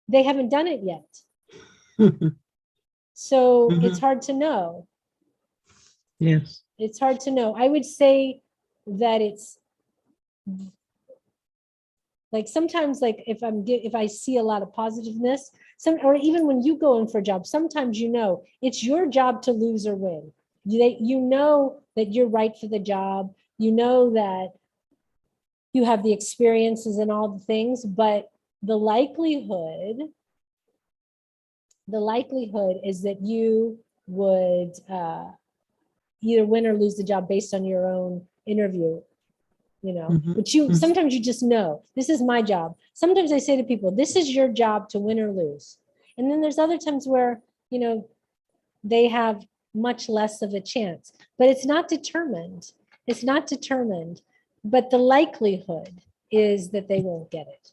they haven't done it yet. So it's hard to know. Yes. It's hard to know. I would say that it's like sometimes, like if I see a lot of positiveness, or even when you go in for a job, sometimes it's your job to lose or win. You know that you're right for the job. You know that you have the experiences and all the things, but the likelihood is that you would either win or lose the job based on your own interview, but sometimes you just know, this is my job. Sometimes I say to people, this is your job to win or lose. And then there's other times where, they have much less of a chance, but it's not determined. It's not determined, but the likelihood is that they won't get it,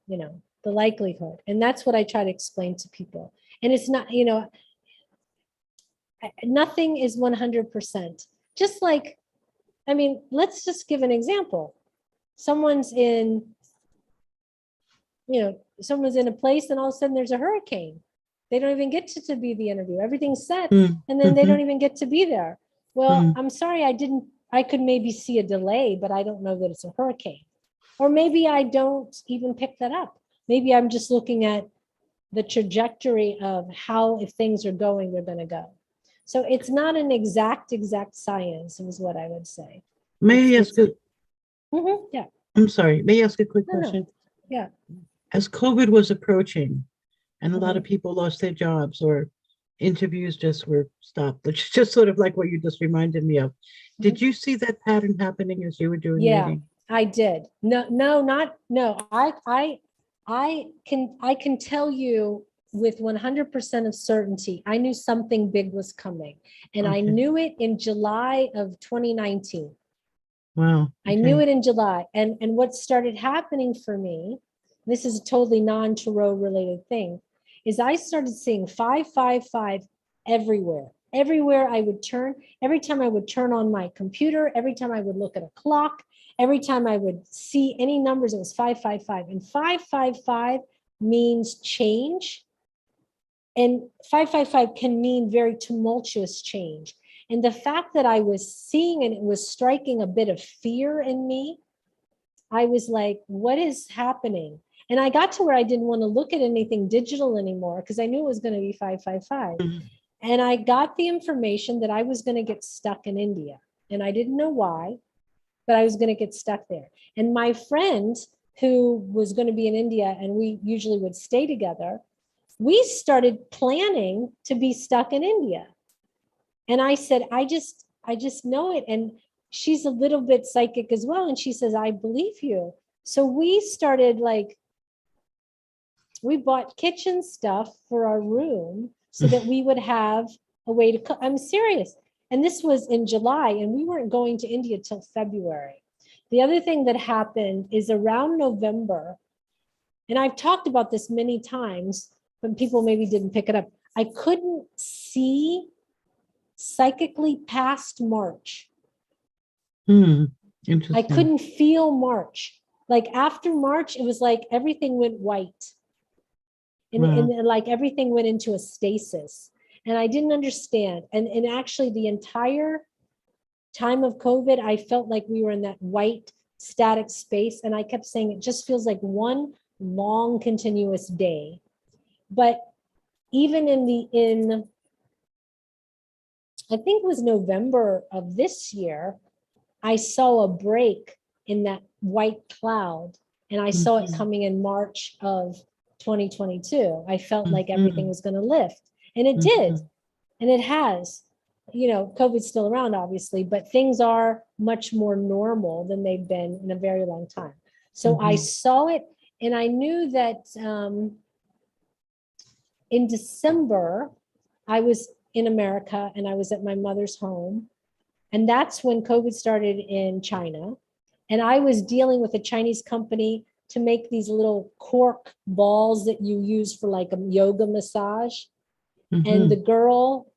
the likelihood. And that's what I try to explain to people. And it's not, nothing is 100%. Just like, let's just give an example. Someone's in a place and all of a sudden there's a hurricane. They don't even get to be the interview. Everything's set and then they don't even get to be there. Well, I'm sorry, I could maybe see a delay, but I don't know that it's a hurricane. Or maybe I don't even pick that up. Maybe I'm just looking at the trajectory of how, if things are going, they're going to go. So it's not an exact science, is what I would say. May I ask yeah. I'm sorry. May I ask a quick No. question? Yeah. As COVID was approaching and a lot of people lost their jobs or interviews just were stopped, which is just sort of like what you just reminded me of. Did you see that pattern happening as you were doing reading? I did. No. I can tell you with 100% of certainty, I knew something big was coming, and I knew it in July of 2019. Wow. I knew it in July. And what started happening for me, this is a totally non-tarot related thing, is I started seeing 555 everywhere. Everywhere I would turn, every time I would turn on my computer, every time I would look at a clock, every time I would see any numbers, it was 555. And 555 means change. And 555 can mean very tumultuous change. And the fact that I was seeing and it was striking a bit of fear in me, I was like, what is happening? And I got to where I didn't want to look at anything digital anymore because I knew it was going to be 555. And I got the information that I was going to get stuck in India. And I didn't know why, but I was going to get stuck there. And my friend who was going to be in India, and we usually would stay together, we started planning to be stuck in India. And I said, I just know it. And she's a little bit psychic as well. And she says, I believe you. So we started we bought kitchen stuff for our room so that we would have a way to cook. I'm serious. And this was in July, and we weren't going to India till February. The other thing that happened is around November, and I've talked about this many times, but people maybe didn't pick it up. I couldn't see psychically past March. Interesting. I couldn't feel March. Like after March, it was like everything went white. And like everything went into a stasis. And I didn't understand. And actually the entire time of COVID, I felt like we were in that white static space. And I kept saying, it just feels like one long continuous day. But even in I think it was November of this year, I saw a break in that white cloud, and I saw it coming in March of 2022. I felt like everything was going to lift, and it did, and it has. COVID's still around, obviously, but things are much more normal than they've been in a very long time. So I saw it, and I knew that in December, I was in America and I was at my mother's home. And that's when COVID started in China. And I was dealing with a Chinese company to make these little cork balls that you use for like a yoga massage. And the girl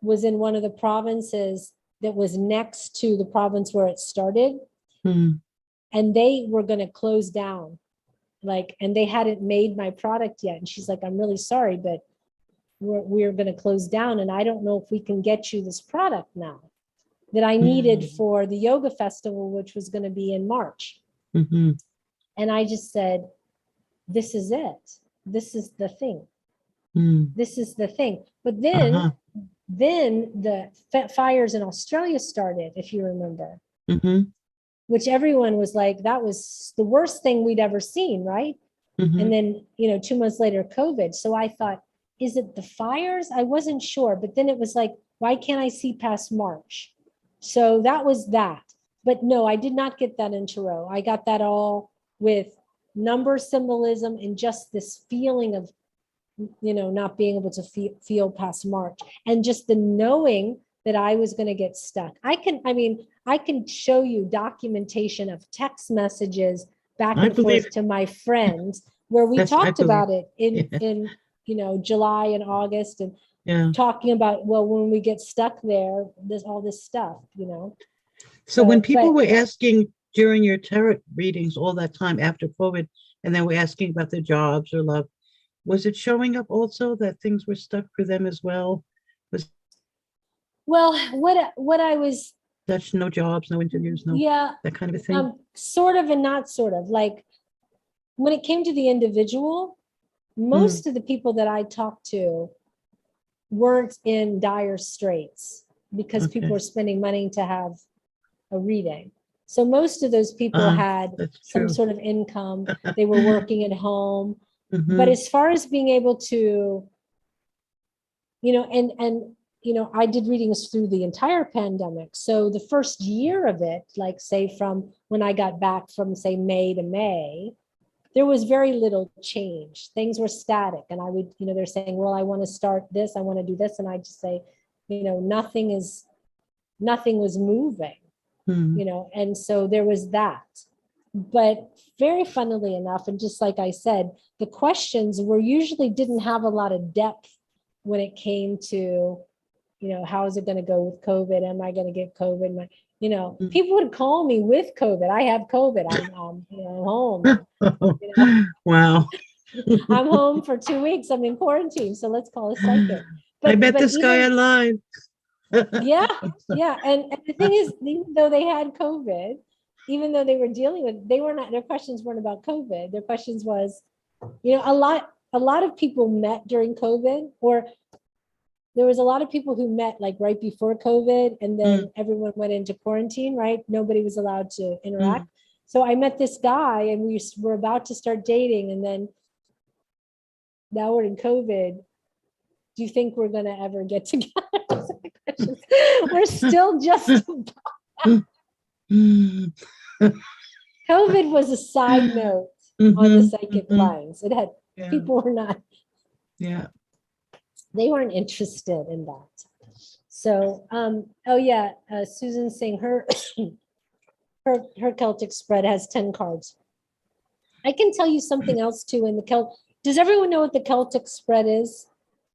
was in one of the provinces that was next to the province where it started. And they were going to close down, like, and they hadn't made my product yet. And she's like, I'm really sorry, but we're going to close down. And I don't know if we can get you this product now that I needed for the yoga festival, which was going to be in March. And I just said, this is it. This is the thing. This is the thing. But then, then the fires in Australia started, if you remember, which everyone was like, that was the worst thing we'd ever seen, right? And then, 2 months later, COVID. So I thought, is it the fires? I wasn't sure. But then it was like, why can't I see past March? So that was that. But no, I did not get that in tarot. I got that all with number symbolism and just this feeling of, not being able to feel past March, and just the knowing that I was going to get stuck. I can show you documentation of text messages back and forth to my friends where we talked about it in July and August, and talking about, well, when we get stuck there, there's all this stuff, So when people were asking during your tarot readings all that time after COVID, and then we're asking about their jobs or love, was it showing up also that things were stuck for them as well? Well, what I was, that's no jobs, no interviews, no that kind of a thing. Sort of and not sort of. Like when it came to the individual, most of the people that I talked to weren't in dire straits because people were spending money to have a reading. So most of those people had some sort of income. They were working at home. But as far as being able to, I did readings through the entire pandemic. So the first year of it, like say from when I got back from say May to May, there was very little change. Things were static. And I would, they're saying, well, I want to start this, I want to do this. And I just say, nothing was moving, and so there was that. But very funnily enough, and just like I said, the questions were usually didn't have a lot of depth when it came to, how is it going to go with COVID? Am I going to get COVID? People would call me with COVID. I have COVID. I'm home. Wow. I'm home for 2 weeks. I'm in quarantine. So let's call a psychic. I met this guy online. Yeah. And the thing is, even though they had COVID, even though they were dealing with, their questions weren't about COVID. Their questions was, a lot of people met during COVID, or there was a lot of people who met like right before COVID, and then everyone went into quarantine, right? Nobody was allowed to interact. So I met this guy and we were about to start dating, and then now we're in COVID. Do you think we're going to ever get together? We're still just COVID was a side note on the psychic lines. It had people were not. They weren't interested in that. So, Susan's saying her Celtic spread has 10 cards. I can tell you something else too in the Celtic. Does everyone know what the Celtic spread is?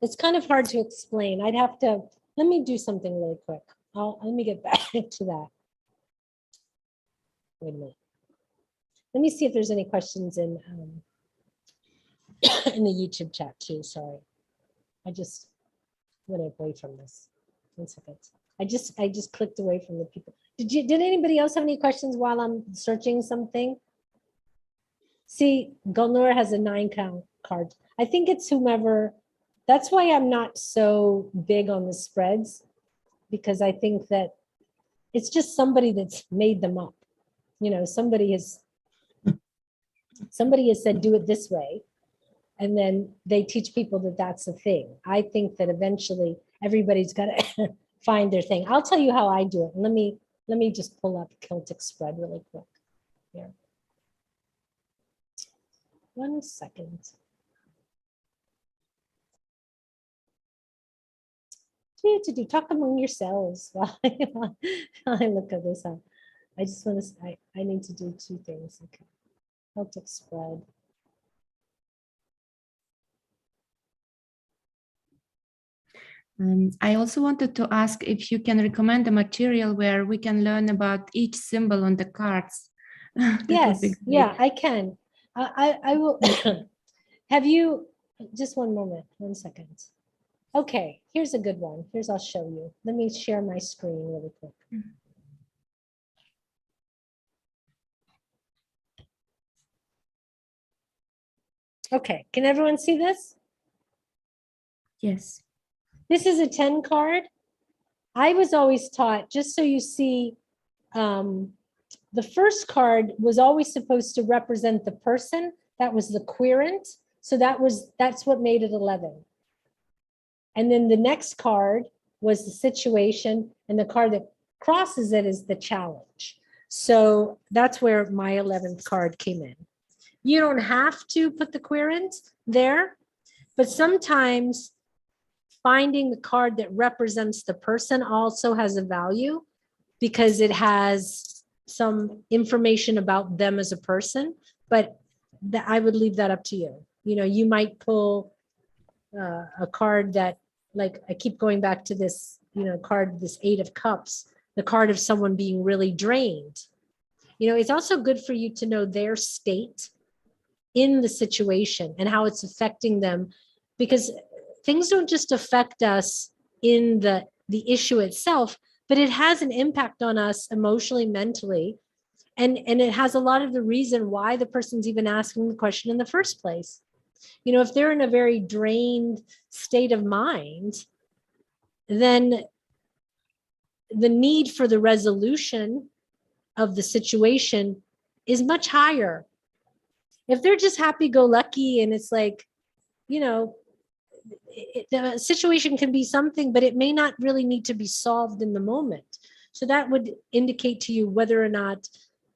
It's kind of hard to explain. I'd have to, let me do something really quick. Let me get back to that. Wait a minute. Let me see if there's any questions in the YouTube chat too. Sorry. I just went away from this. 1 second. I just clicked away from the people. Did anybody else have any questions while I'm searching something? See, Gulnora has a 9 count card. I think it's whomever. That's why I'm not so big on the spreads, because I think that it's just somebody that's made them up. Somebody has said, do it this way. And then they teach people that that's a thing. I think that eventually everybody's got to find their thing. I'll tell you how I do it. Let me just pull up Celtic spread really quick here. 1 second. To talk among yourselves while I look at this up. I just want to, I need to do 2 things. Okay. Celtic spread. I also wanted to ask if you can recommend a material where we can learn about each symbol on the cards. That would be Yes, great. yeah, I can. I will. Have you, just one moment, 1 second. Okay, here's a good one. I'll show you. Let me share my screen really quick. Okay, can everyone see this? Yes. This is a 10 card. I was always taught, just so you see, the first card was always supposed to represent the person. That was the querent. So that's what made it 11. And then the next card was the situation, and the card that crosses it is the challenge. So that's where my 11th card came in. You don't have to put the querent there, but sometimes finding the card that represents the person also has a value because it has some information about them as a person, but I would leave that up to you. You know, you might pull a card that, like, I keep going back to this, you know, card, this 8 of Cups, the card of someone being really drained. You know, it's also good for you to know their state in the situation and how it's affecting them, because things don't just affect us in the issue itself, but it has an impact on us emotionally, mentally, and it has a lot of the reason why the person's even asking the question in the first place. You know, if they're in a very drained state of mind, then the need for the resolution of the situation is much higher. If they're just happy-go-lucky and it's like, you know, the situation can be something, but it may not really need to be solved in the moment. So that would indicate to you whether or not,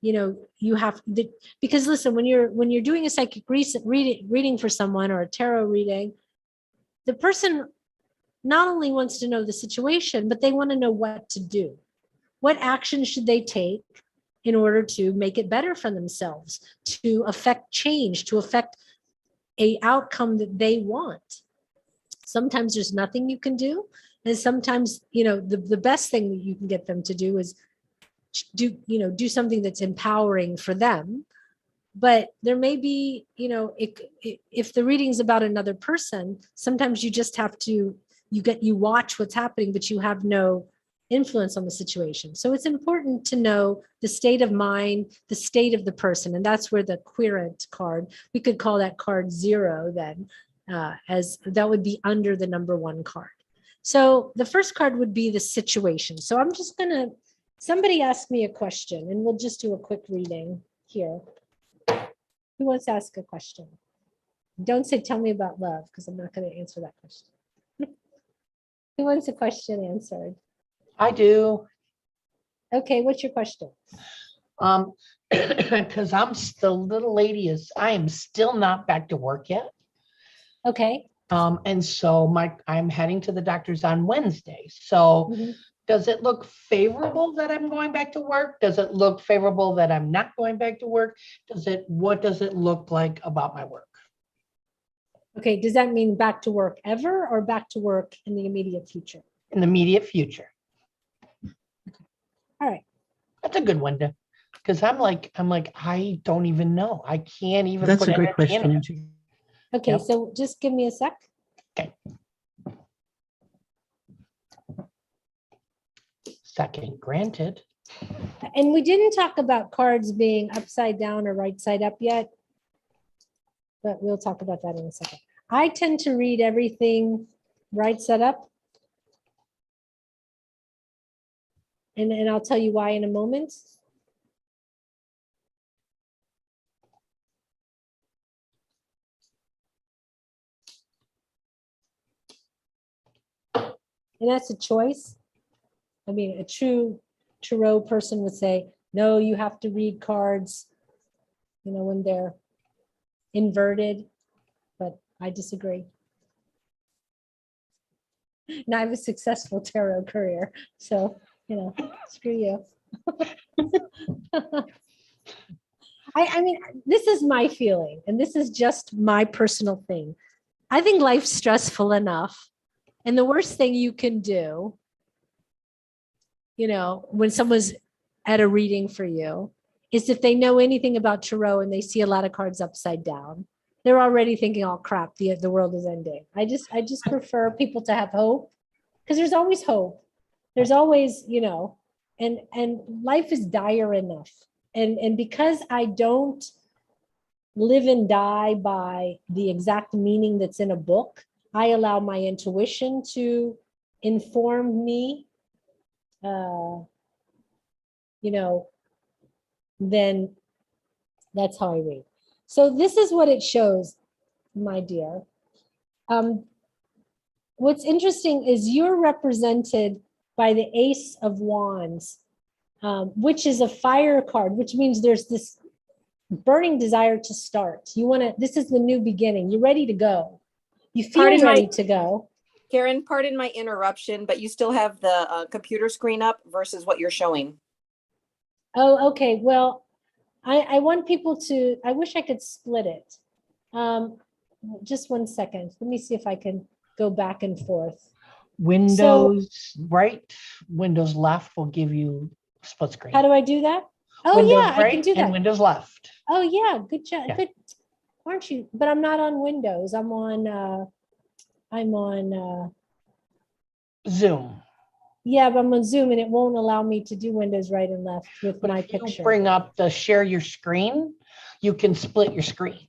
you know, you have the, because listen, when you're doing a psychic reading for someone or a tarot reading, the person not only wants to know the situation, but they want to know what to do. What action should they take in order to make it better for themselves, to affect change, to affect a outcome that they want? Sometimes there's nothing you can do. And sometimes, you know, the best thing that you can get them to do is do something that's empowering for them. But there may be, you know, if the reading's about another person, sometimes you just have to, you watch what's happening, but you have no influence on the situation. So it's important to know the state of mind, the state of the person. And that's where the querent card, we could call that card 0 then, as that would be under the number 1 card. So the first card would be the situation. So I'm just gonna, somebody asked me a question and we'll just do a quick reading here. Who wants to ask a question? Don't say, tell me about love, because I'm not going to answer that question. Who wants a question answered? I do. Okay, what's your question? Because the little lady I am still not back to work yet. Okay. And so I'm heading to the doctor's on Wednesday. So does it look favorable that I'm going back to work? Does it look favorable that I'm not going back to work? What does it look like about my work? Okay, does that mean back to work ever or back to work in the immediate future? In the immediate future. All right. That's a good one because I'm like, I don't even know. I can't even That's put a great energy in it. question. Okay, Yep. so just give me a sec. Okay. Second granted. And we didn't talk about cards being upside down or right side up yet, but we'll talk about that in a second. I tend to read everything right side up. And I'll tell you why in a moment. And that's a choice. I mean, a true tarot person would say, no, you have to read cards, you know, when they're inverted, but I disagree. Now I have a successful tarot career, so, you know, screw you. I mean, this is my feeling, and this is just my personal thing. I think life's stressful enough And the worst thing you can do, you know, when someone's at a reading for you, is if they know anything about tarot and they see a lot of cards upside down, they're already thinking, oh crap, the world is ending. I just prefer people to have hope, because there's always hope. There's always, you know, and life is dire enough. And because I don't live and die by the exact meaning that's in a book, I allow my intuition to inform me, you know, then that's how I read. So this is what it shows, my dear. What's interesting is you're represented by the Ace of Wands, which is a fire card, which means there's this burning desire to start. You want to, this is the new beginning. You're ready to go. You feel ready to go. Karen, pardon my interruption, but you still have the computer screen up versus what you're showing. Oh, okay. Well, I want people to, I wish I could split it. Just one second. Let me see if I can go back and forth. Windows right, Windows left will give you split screen. How do I do that? Oh, Windows yeah, I right can do and that. Windows left. Oh, yeah, good job. Yeah. Good. Aren't you? But I'm not on Windows. I'm on Zoom. yeah, but I'm on Zoom and it won't allow me to do Windows right and left with But my if you picture. bring up the share your screen, you can split your screen.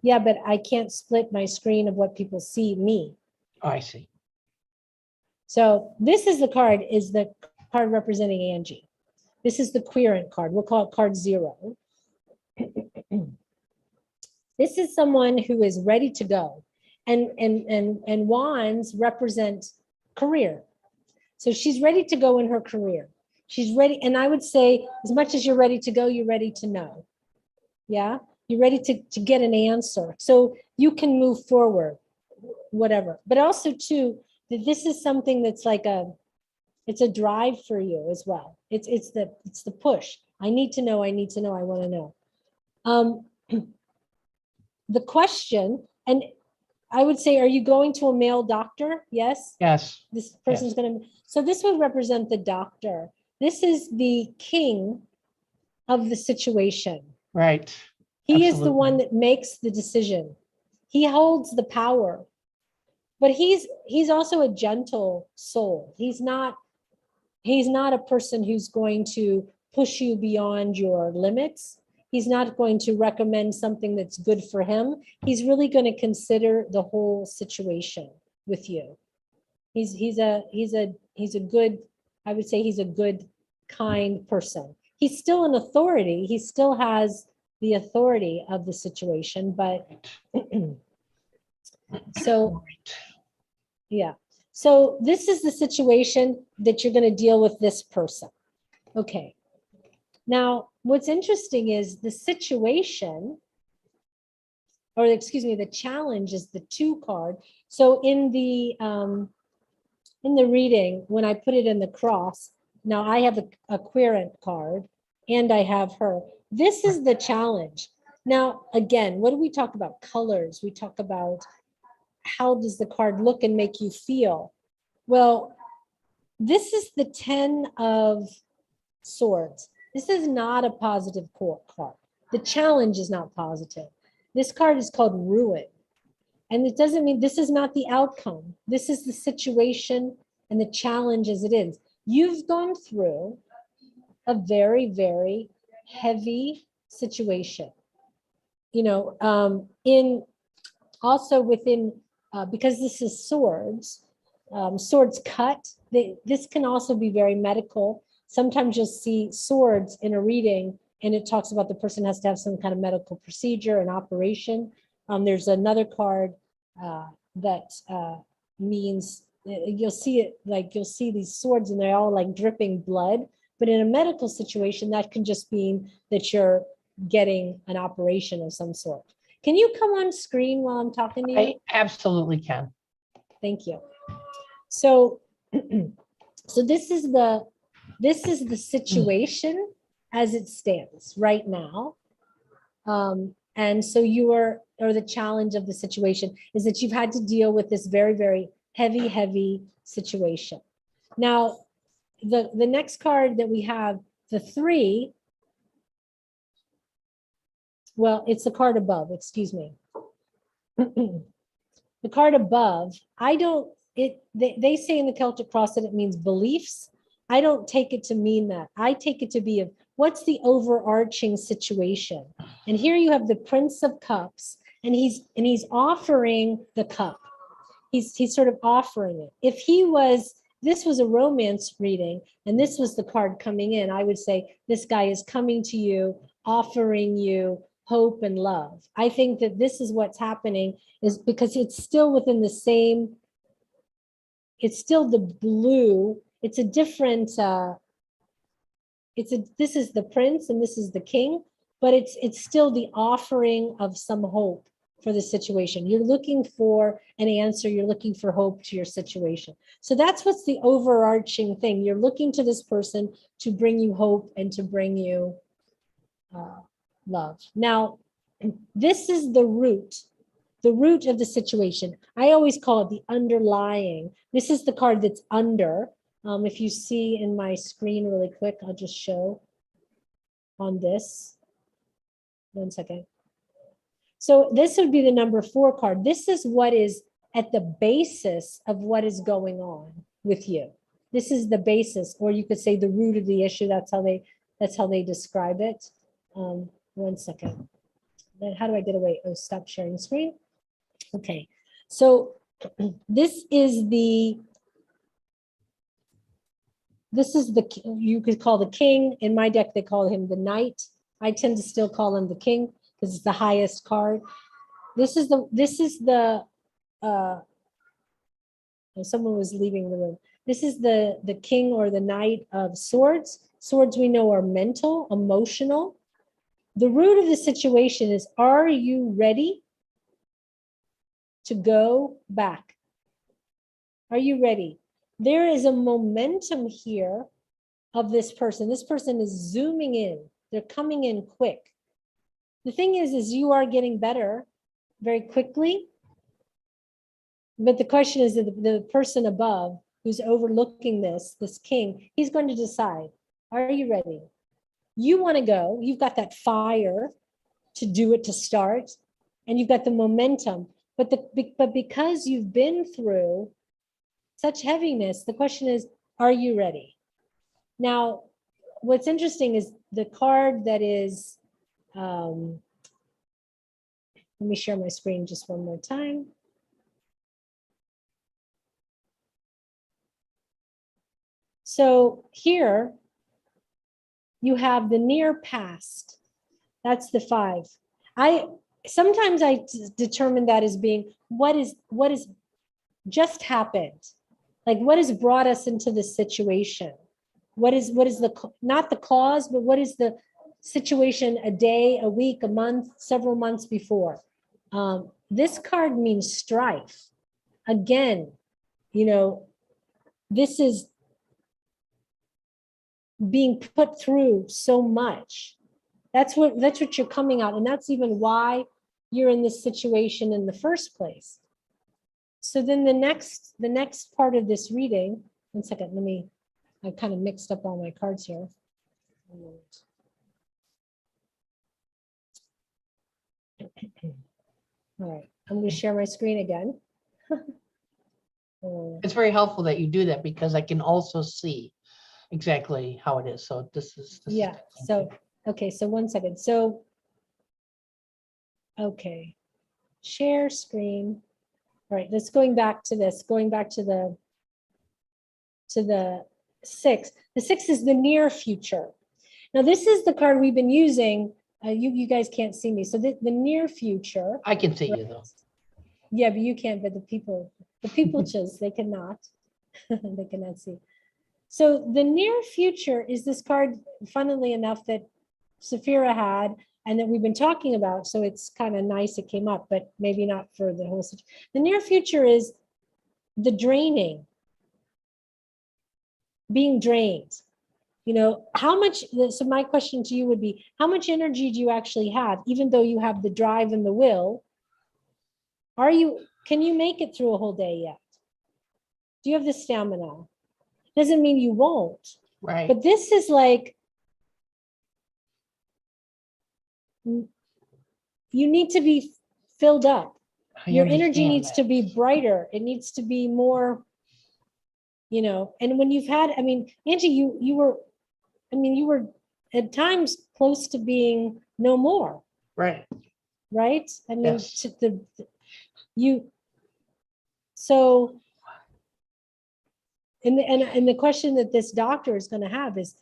Yeah, but I can't split my screen of what people see me. Oh, I see. So this is the card, is the card representing Angie. This is the querent card. We'll call it card 0. This is someone who is ready to go. And wands represent career. So she's ready to go in her career. She's ready. And I would say, as much as you're ready to go, you're ready to know. Yeah. You're ready to get an answer. So you can move forward, whatever. But also too, that this is something that's like it's a drive for you as well. It's the push. I need to know, I want to know. The question, and I would say, are you going to a male doctor? Yes. Yes. This person's going to, so this would represent the doctor. This is the king of the situation. Right. He is the Absolutely. one that makes the decision. He holds the power, but he's also a gentle soul. He's not a person who's going to push you beyond your limits. He's not going to recommend something that's good for him. He's really going to consider the whole situation with you. He's a good, I would say he's a good, kind person. He's still an authority. He still has the authority of the situation, but so, yeah. So this is the situation that you're going to deal with this person. Okay. Now, what's interesting is the situation, or excuse me, the challenge is the 2 card. So in the reading, when I put it in the cross, now I have a querent card and I have her. This is the challenge. Now, again, what do we talk about? Colors. We talk about how does the card look and make you feel? Well, this is the 10 of Swords. This is not a positive card. The challenge is not positive. This card is called Ruin. And it doesn't mean, this is not the outcome. This is the situation and the challenge as it is. You've gone through a very, very heavy situation. You know, because this is swords, swords cut. This can also be very medical. Sometimes you'll see swords in a reading and it talks about the person has to have some kind of medical procedure, an operation. There's another card that means, you'll see it, like you'll see these swords and they're all like dripping blood. But in a medical situation, that can just mean that you're getting an operation of some sort. Can you come on screen while I'm talking to you? I absolutely can. Thank you. So, so this is the situation as it stands right now. And so the challenge of the situation is that you've had to deal with this very, very heavy, heavy situation. Now, the next card that we have, the 3, well, it's the card above, excuse me. The card above, they say in the Celtic cross that it means beliefs. I don't take it to mean that. I take it to be what's the overarching situation. And here you have the Prince of Cups, and he's offering the cup. He's sort of offering it. If this was a romance reading and this was the card coming in, I would say this guy is coming to you, offering you hope and love. I think that this is what's happening, is because it's still within the same, it's still the blue. It's a different, this is the prince and this is the king, but it's still the offering of some hope for the situation. You're looking for an answer. You're looking for hope to your situation. So that's what's the overarching thing. You're looking to this person to bring you hope and to bring you love. Now, this is the root of the situation. I always call it the underlying. This is the card that's under. If you see in my screen really quick, I'll just show on this. 1 second. So this would be the number 4 card. This is what is at the basis of what is going on with you. This is the basis, or you could say the root of the issue. That's how they describe it. 1 second. Then how do I get away? Oh, stop sharing screen. Okay. So this is the, you could call the king. In my deck, they call him the knight. I tend to still call him the king because it's the highest card. Someone was leaving the room. This is the king or the knight of swords. Swords we know are mental, emotional. The root of the situation is, are you ready to go back? Are you ready? There is a momentum here of this person. This person is zooming in. They're coming in quick. The thing is you are getting better very quickly. But the question is that the person above who's overlooking this king, he's going to decide, are you ready? You want to go, you've got that fire to do it, to start, and you've got the momentum. But because you've been through such heaviness, the question is, are you ready? Now, what's interesting is the card that is, let me share my screen just one more time. So here you have the near past. That's the 5. Sometimes I determine that as being what is just happened. Like what has brought us into this situation? What is not the cause, but what is the situation a day, a week, a month, several months before? This card means strife. Again, this is being put through so much. That's what you're coming out, and that's even why you're in this situation in the first place. So then the next part of this reading, 1 second, I kind of mixed up all my cards here. All right, I'm going to share my screen again. It's very helpful that you do that because I can also see exactly how it is. So this is yeah. So okay. So 1 second. So okay, share screen. All right. Let's going back to this. Going back to the 6. The 6 is the near future. Now this is the card we've been using. You guys can't see me. So the near future. I can see you though. Yeah, but you can't. But the people just they cannot. They cannot see. So the near future is this card, funnily enough, that Saphira had and that we've been talking about. So it's kind of nice it came up, but maybe not for the whole situation. The near future is the draining, being drained. How much, so my question to you would be, how much energy do you actually have, even though you have the drive and the will? Can you make it through a whole day yet? Do you have the stamina? Doesn't mean you won't. Right. But this is like, you need to be filled up. Your energy needs to be brighter. It needs to be more, and when you've had, I mean, Angie, you were at times close to being no more, Right. right? I mean, Yes. so, and the question that this doctor is going to have is,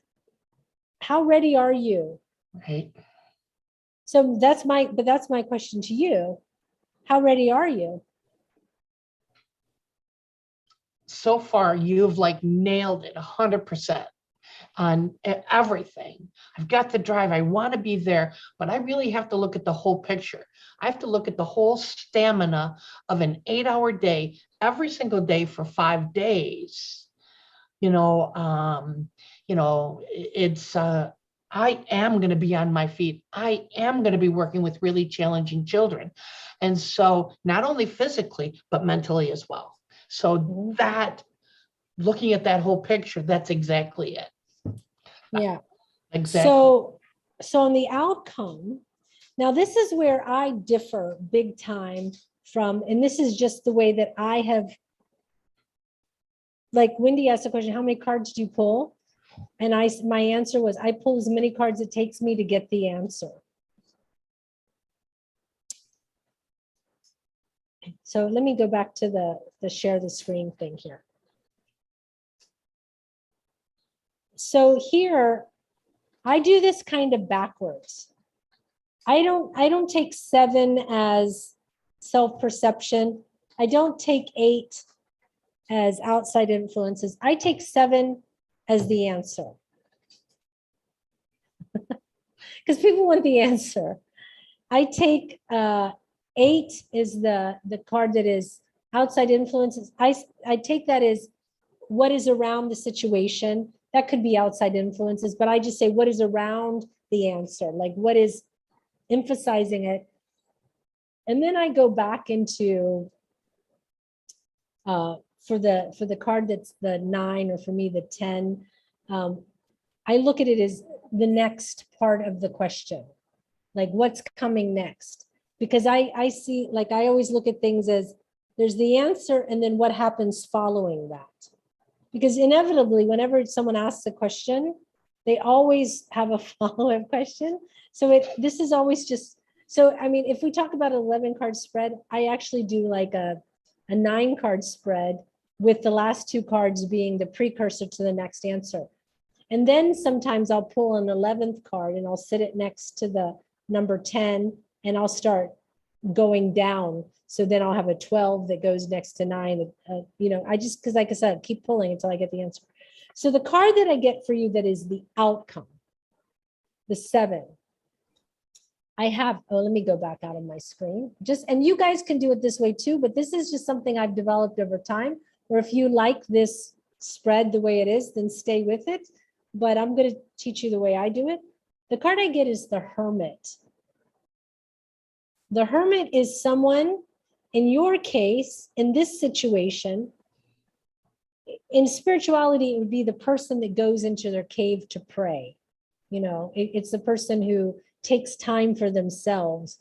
how ready are you? Right. So that's my question to you. How ready are you? So far, you've like nailed it 100% on everything. I've got the drive. I want to be there, but I really have to look at the whole picture. I have to look at the whole stamina of an 8-hour day, every single day for 5 days. It's, I am going to be on my feet. I am going to be working with really challenging children. And so not only physically, but mentally as well. So that, looking at that whole picture, that's exactly it. Yeah. Exactly. So on the outcome, now this is where I differ big time from, and this is just the way that I have, like Wendy asked the question, how many cards do you pull? And my answer was, I pull as many cards it takes me to get the answer. So let me go back to the share the screen thing here. So here, I do this kind of backwards. I don't take 7 as self-perception. I don't take 8 as outside influences. I take 7 as the answer. Because people want the answer. I take 8 is the card that is outside influences. I take that as what is around the situation. That could be outside influences, but I just say what is around the answer, like what is emphasizing it. And then I go back into for the card that's the 9, or for me the 10. I look at it as the next part of the question, like what's coming next. Because I see, like I always look at things as there's the answer and then what happens following that. Because inevitably, whenever someone asks a question, they always have a follow-up question. So this is always just, so I mean, if we talk about an 11 card spread, I actually do like a 9 card spread with the last 2 cards being the precursor to the next answer. And then sometimes I'll pull an 11th card and I'll sit it next to the number 10 and I'll start going down. So then I'll have a 12 that goes next to 9. I just, because like I said, keep pulling until I get the answer. So the card that I get for you that is the outcome, the 7, I have, let me go back out of my screen. And you guys can do it this way too, but this is just something I've developed over time, where if you like this spread the way it is, then stay with it. But I'm going to teach you the way I do it. The card I get is the Hermit. The Hermit is someone, in your case, in this situation, in spirituality, it would be the person that goes into their cave to pray. It's the person who takes time for themselves.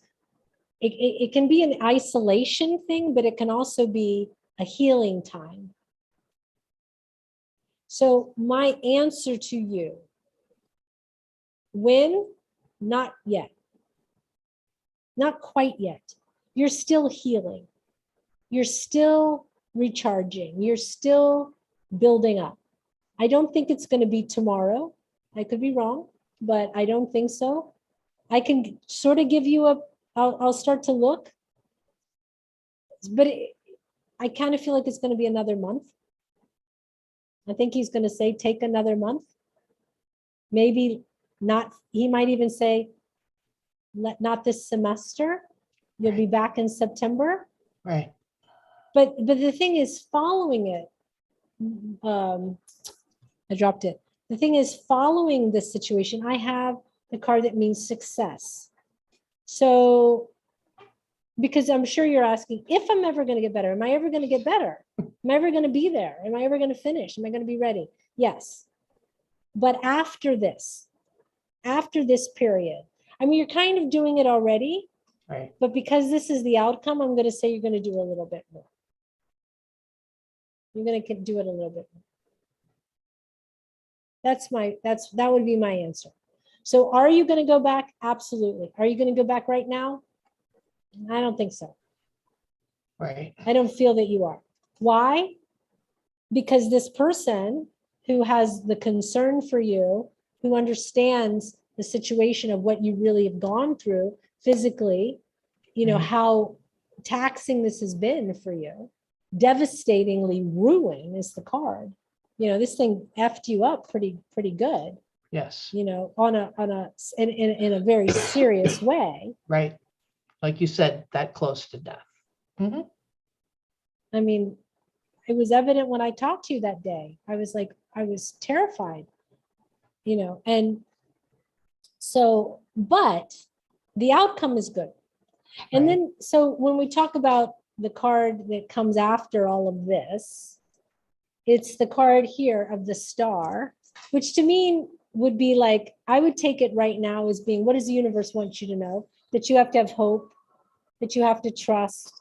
It can be an isolation thing, but it can also be a healing time. So my answer to you, when? Not yet. Not quite yet. You're still healing. You're still recharging. You're still building up. I don't think it's going to be tomorrow. I could be wrong, but I don't think so. I can sort of give you I'll start to look, but I kind of feel like it's going to be another month. I think he's going to say, take another month. Maybe not. He might even say, not this semester. You'll be back in September. Right. But the thing is, following it, I dropped it. The thing is, following this situation, I have the card that means success. So because I'm sure you're asking if I'm ever going to get better. Am I ever going to get better? Am I ever going to be there? Am I ever going to finish? Am I going to be ready? Yes. But after this period, I mean, you're kind of doing it already, Right. but because this is the outcome, I'm going to say you're going to do a little bit more. You're going to do it a little bit more. That would be my answer. So are you going to go back? Absolutely. Are you going to go back right now? I don't think so. Right. I don't feel that you are. Why? Because this person who has the concern for you, who understands the situation of what you really have gone through physically, you know, Right. how taxing this has been for you, devastatingly ruin is the card. You know, this thing effed you up pretty good, Yes. you know, in a very serious way. Right. Like you said, that close to death. Mhm. I mean, it was evident when I talked to you that day. I was terrified, you know, and so, but the outcome is good. And Right. then, so when we talk about the card that comes after all of this, it's the card here of the star, which to me would be like, I would take it right now as being, what does the universe want you to know? That you have to have hope, that you have to trust,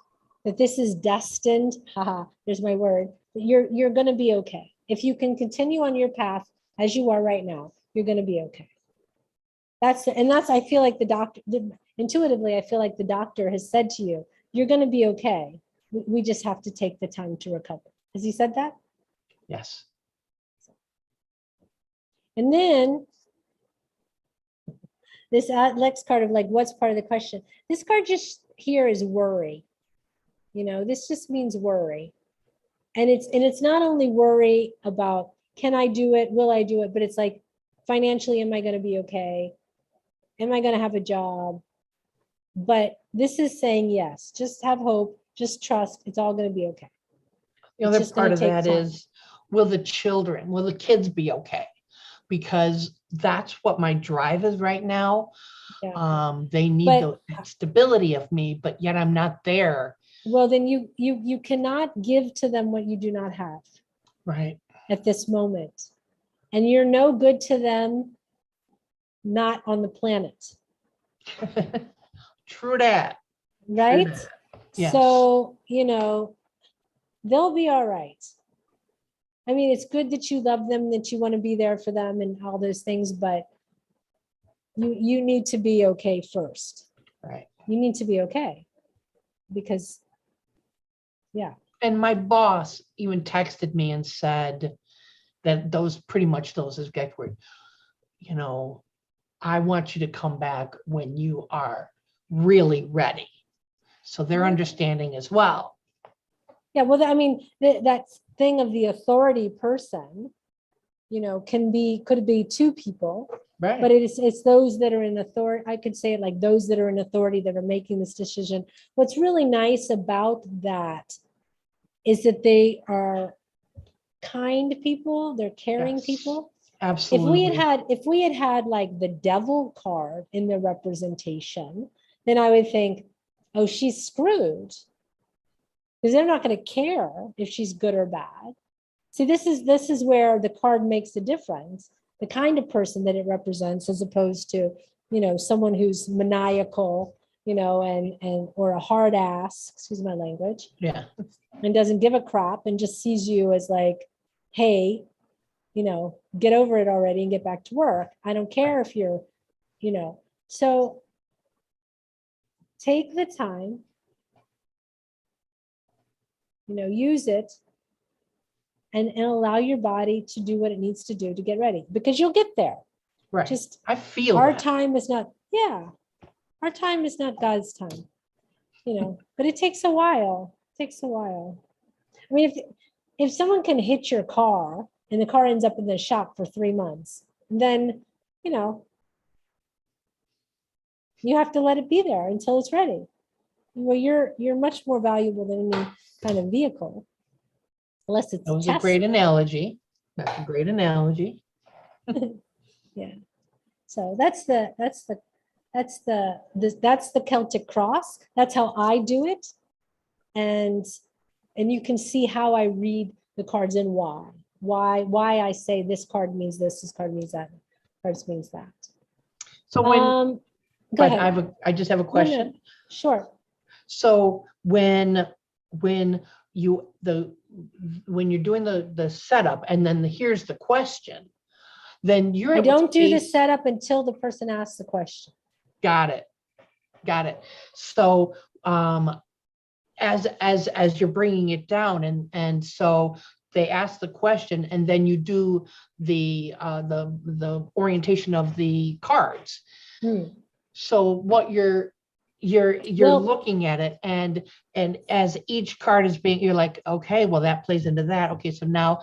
that this is destined. Haha, there's my word. That you're going to be okay. If you can continue on your path as you are right now, you're going to be okay. I feel like the doctor, intuitively, I feel like the doctor has said to you, you're going to be okay. We just have to take the time to recover. Has he said that? Yes. And then this next card of like, what's part of the question? This card just here is worry. You know, this just means worry. And it's not only worry about, can I do it? Will I do it? But it's like, financially, am I going to be okay? Am I going to have a job? But this is saying, yes, just have hope, just trust. It's all going to be okay. The It's other just gonna part of take that time. is, will the kids be okay? Because that's what my drive is right now. Yeah. They need But- the stability of me, but yet I'm not there. Well, then you cannot give to them what you do not have Right. at this moment. And you're no good to them not on the planet, True that. right? that. Yes. So, you know, they'll be all right. I mean, it's good that you love them, that you want to be there for them and all those things, but you need to be okay first. Right. You need to be okay because, yeah. And my boss even texted me and said that pretty much those exact words, you know, I want you to come back when you are really ready. So they're understanding as well. Yeah, well, I mean, that thing of the authority person, you know, could be two people, Right. but it's those that are in authority. I could say it like those that are in authority that are making this decision. What's really nice about that is that they are kind people, they're caring Yes, people. absolutely. If we had like the devil card in the representation, then I would think, oh, she's screwed. Because they're not going to care if she's good or bad. See, this is where the card makes a difference. The kind of person that it represents, as opposed to, you know, someone who's maniacal, you know, and or a hard ass, excuse my language, Yeah. and doesn't give a crap and just sees you as like, hey, you know, get over it already and get back to work. I don't care if you're, you know. So take the time, you know, use it and allow your body to do what it needs to do to get ready, because you'll get there. Right. Just I feel our that. time is not, yeah, our time is not God's time, you know, but it takes a while. It takes a while. I mean, if someone can hit your car and the car ends up in the shop for 3 months, then, you know, you have to let it be there until it's ready. Well, you're much more valuable than any kind of vehicle, unless it's That was a great analogy. That's a great analogy. Yeah. So that's the That's that's the Celtic cross. That's how I do it. And you can see how I read the cards and why I say this card means this card means that, cards means that. So when, Go but ahead. I just have a No, no, question. Sure. So when you're doing the setup and then here's the question, then you're I able to don't do the base- setup until the person asks the question. Got it. So as you're bringing it down and so they ask the question and then you do the orientation of the cards. So what you're Well- looking at it and as each card is being, you're like, okay, well, that plays into that. Okay, so now,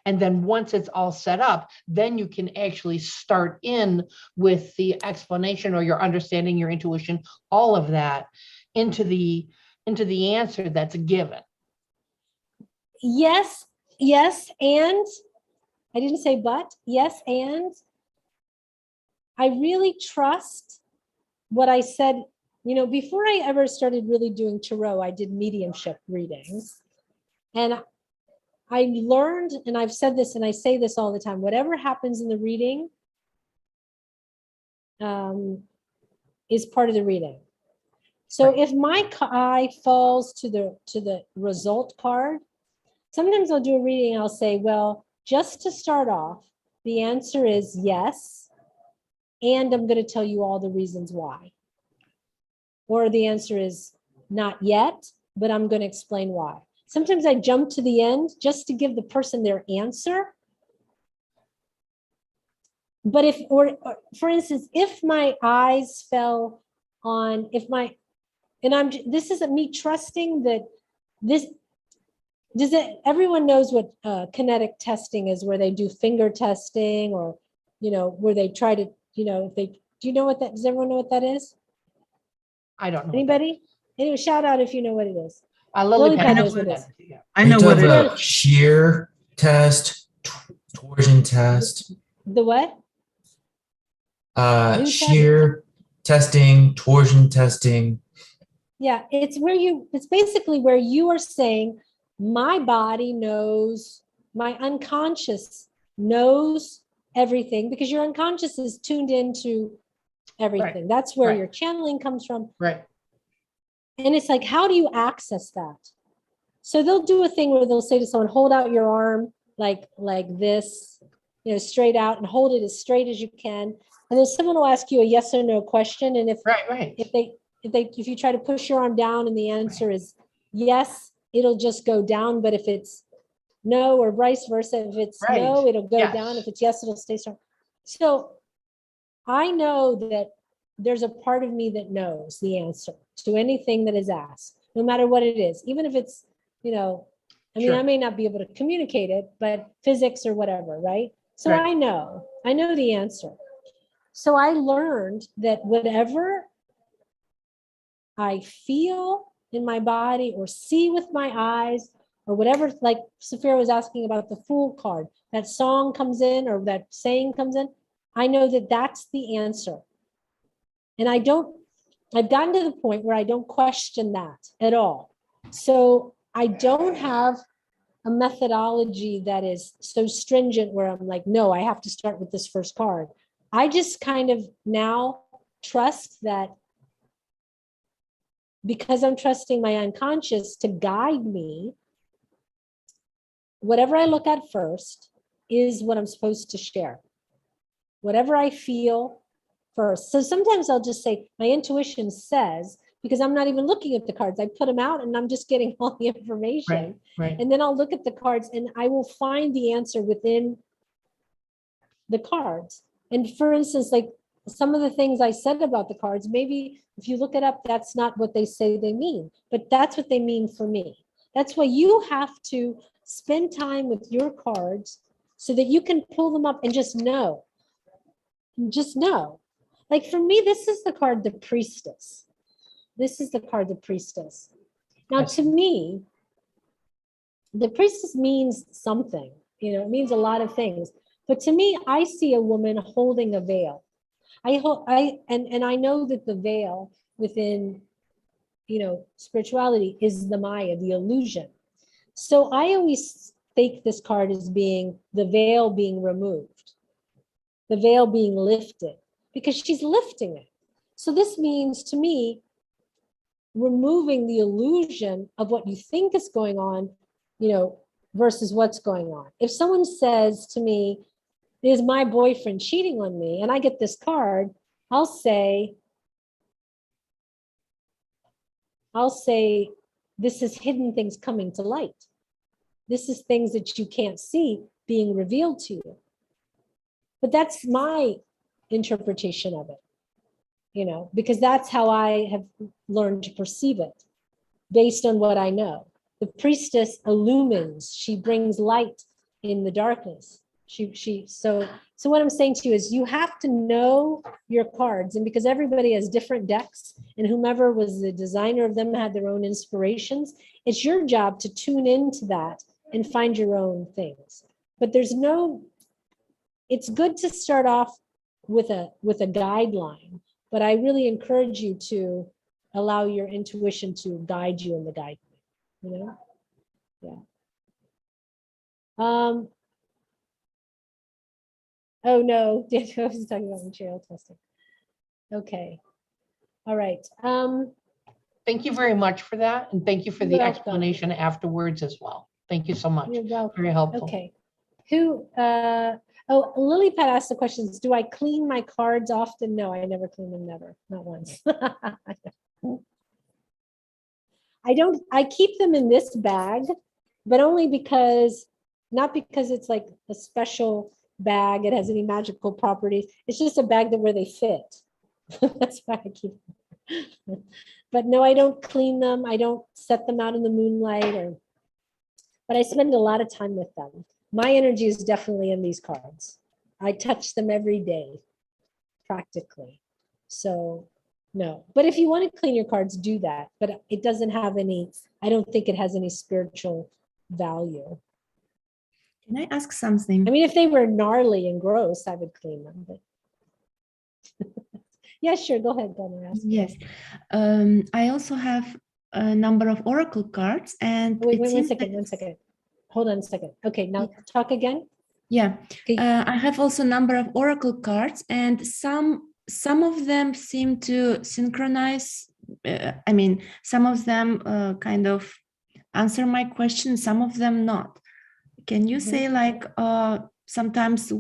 and then once it's all set up, then you can actually start in with the explanation or your understanding, your intuition, all of that into the answer that's given. Yes, and I didn't say but, yes, and I really trust what I said. Before I ever started really doing tarot, I did mediumship readings. And I learned, and I've said this and I say this all the time, whatever happens in the reading is part of the reading. So Right. if my eye falls to the result card, sometimes I'll do a reading, I'll say, well, just to start off, the answer is yes, and I'm going to tell you all the reasons why. Or the answer is not yet, but I'm going to explain why. Sometimes I jump to the end just to give the person their answer. But or for instance, if my eyes fell on, this isn't me trusting that this, everyone knows what kinetic testing is, where they do finger testing or, where they try to, do you know what that, does everyone know what that is? I don't know. Anybody? Anyway, shout out if you know what it is. Lily Lily Pad Pad knows knows what it what is. that is. Yeah. I know Are you what talking it is. about shear test, torsion test, The what? New shear testing, torsion testing. Yeah, it's basically where you are saying, my body knows, my unconscious knows everything, because your unconscious is tuned into everything. That's where right. your channeling comes from. Right. And it's like, how do you access that? So they'll do a thing where they'll say to someone, hold out your arm like this, straight out, and hold it as straight as you can. And then someone will ask you a yes or no question. And Right. if you try to push your arm down and the answer is yes, it'll just go down. But if it's no, or vice versa, if it's Right. no, it'll go Yes. down. If it's yes, it'll stay strong. So I know that there's a part of me that knows the answer to anything that is asked, no matter what it is, even if it's, Sure. I may not be able to communicate it, but physics or whatever, right? So Right. I know the answer. So I learned that whatever I feel in my body or see with my eyes or whatever, like Sophia was asking about the Fool card, that song comes in or that saying comes in, I know that that's the answer. And I've gotten to the point where I don't question that at all. So I don't have a methodology that is so stringent where I'm like, no, I have to start with this first card. I just kind of now trust that, because I'm trusting my unconscious to guide me, whatever I look at first is what I'm supposed to share. Whatever I feel first. So sometimes I'll just say, my intuition says, because I'm not even looking at the cards. I put them out and I'm just getting all the information. Right. And then I'll look at the cards and I will find the answer within the cards. And for instance, like some of the things I said about the cards, maybe if you look it up, that's not what they say they mean, but that's what they mean for me. That's why you have to spend time with your cards so that you can pull them up and just know. Just know. Like for me, this is the card, the Priestess. This is the card, the Priestess. Now, to me, the Priestess means something, it means a lot of things. But to me, I see a woman holding a veil. I hope and I know that the veil within, spirituality is the Maya, the illusion. So I always take this card as being the veil being removed, the veil being lifted, because she's lifting it. So this means to me, removing the illusion of what you think is going on, versus what's going on. If someone says to me, is my boyfriend cheating on me? And I get this card, I'll say, this is hidden things coming to light. This is things that you can't see being revealed to you. But that's my interpretation of it, because that's how I have learned to perceive it based on what I know. The priestess illumines, she brings light in the darkness. So what I'm saying to you is you have to know your cards, and because everybody has different decks and whomever was the designer of them had their own inspirations, it's your job to tune into that and find your own things. But it's good to start off with a guideline, but I really encourage you to allow your intuition to guide you in the guideline, Yeah. Oh no, Daniel was talking about material testing. Okay. All right. Thank you very much for that. And thank you for the You're welcome. explanation afterwards as well. Thank you so much. You're welcome. Very helpful. Okay. Lily Pat asked the questions. Do I clean my cards often? No, I never clean them, never, not once. I keep them in this bag, but only not because it's like a special bag, it has any magical properties. It's just a bag where they fit. That's why I keep them. But no, I don't clean them. I don't set them out in the moonlight, but I spend a lot of time with them. My energy is definitely in these cards. I touch them every day, practically. So no, but if you want to clean your cards, do that. But it doesn't have I don't think it has any spiritual value. Can I ask something? I mean, if they were gnarly and gross, I would clean them. But yeah, sure. Go ahead, Donna. Yes. I also have a number of oracle cards, and Wait, one second. Hold on a second. Okay, now talk again. Yeah, Okay. I have also a number of oracle cards, and some of them seem to synchronize. Some of them kind of answer my question, some of them not. Can you say like sometimes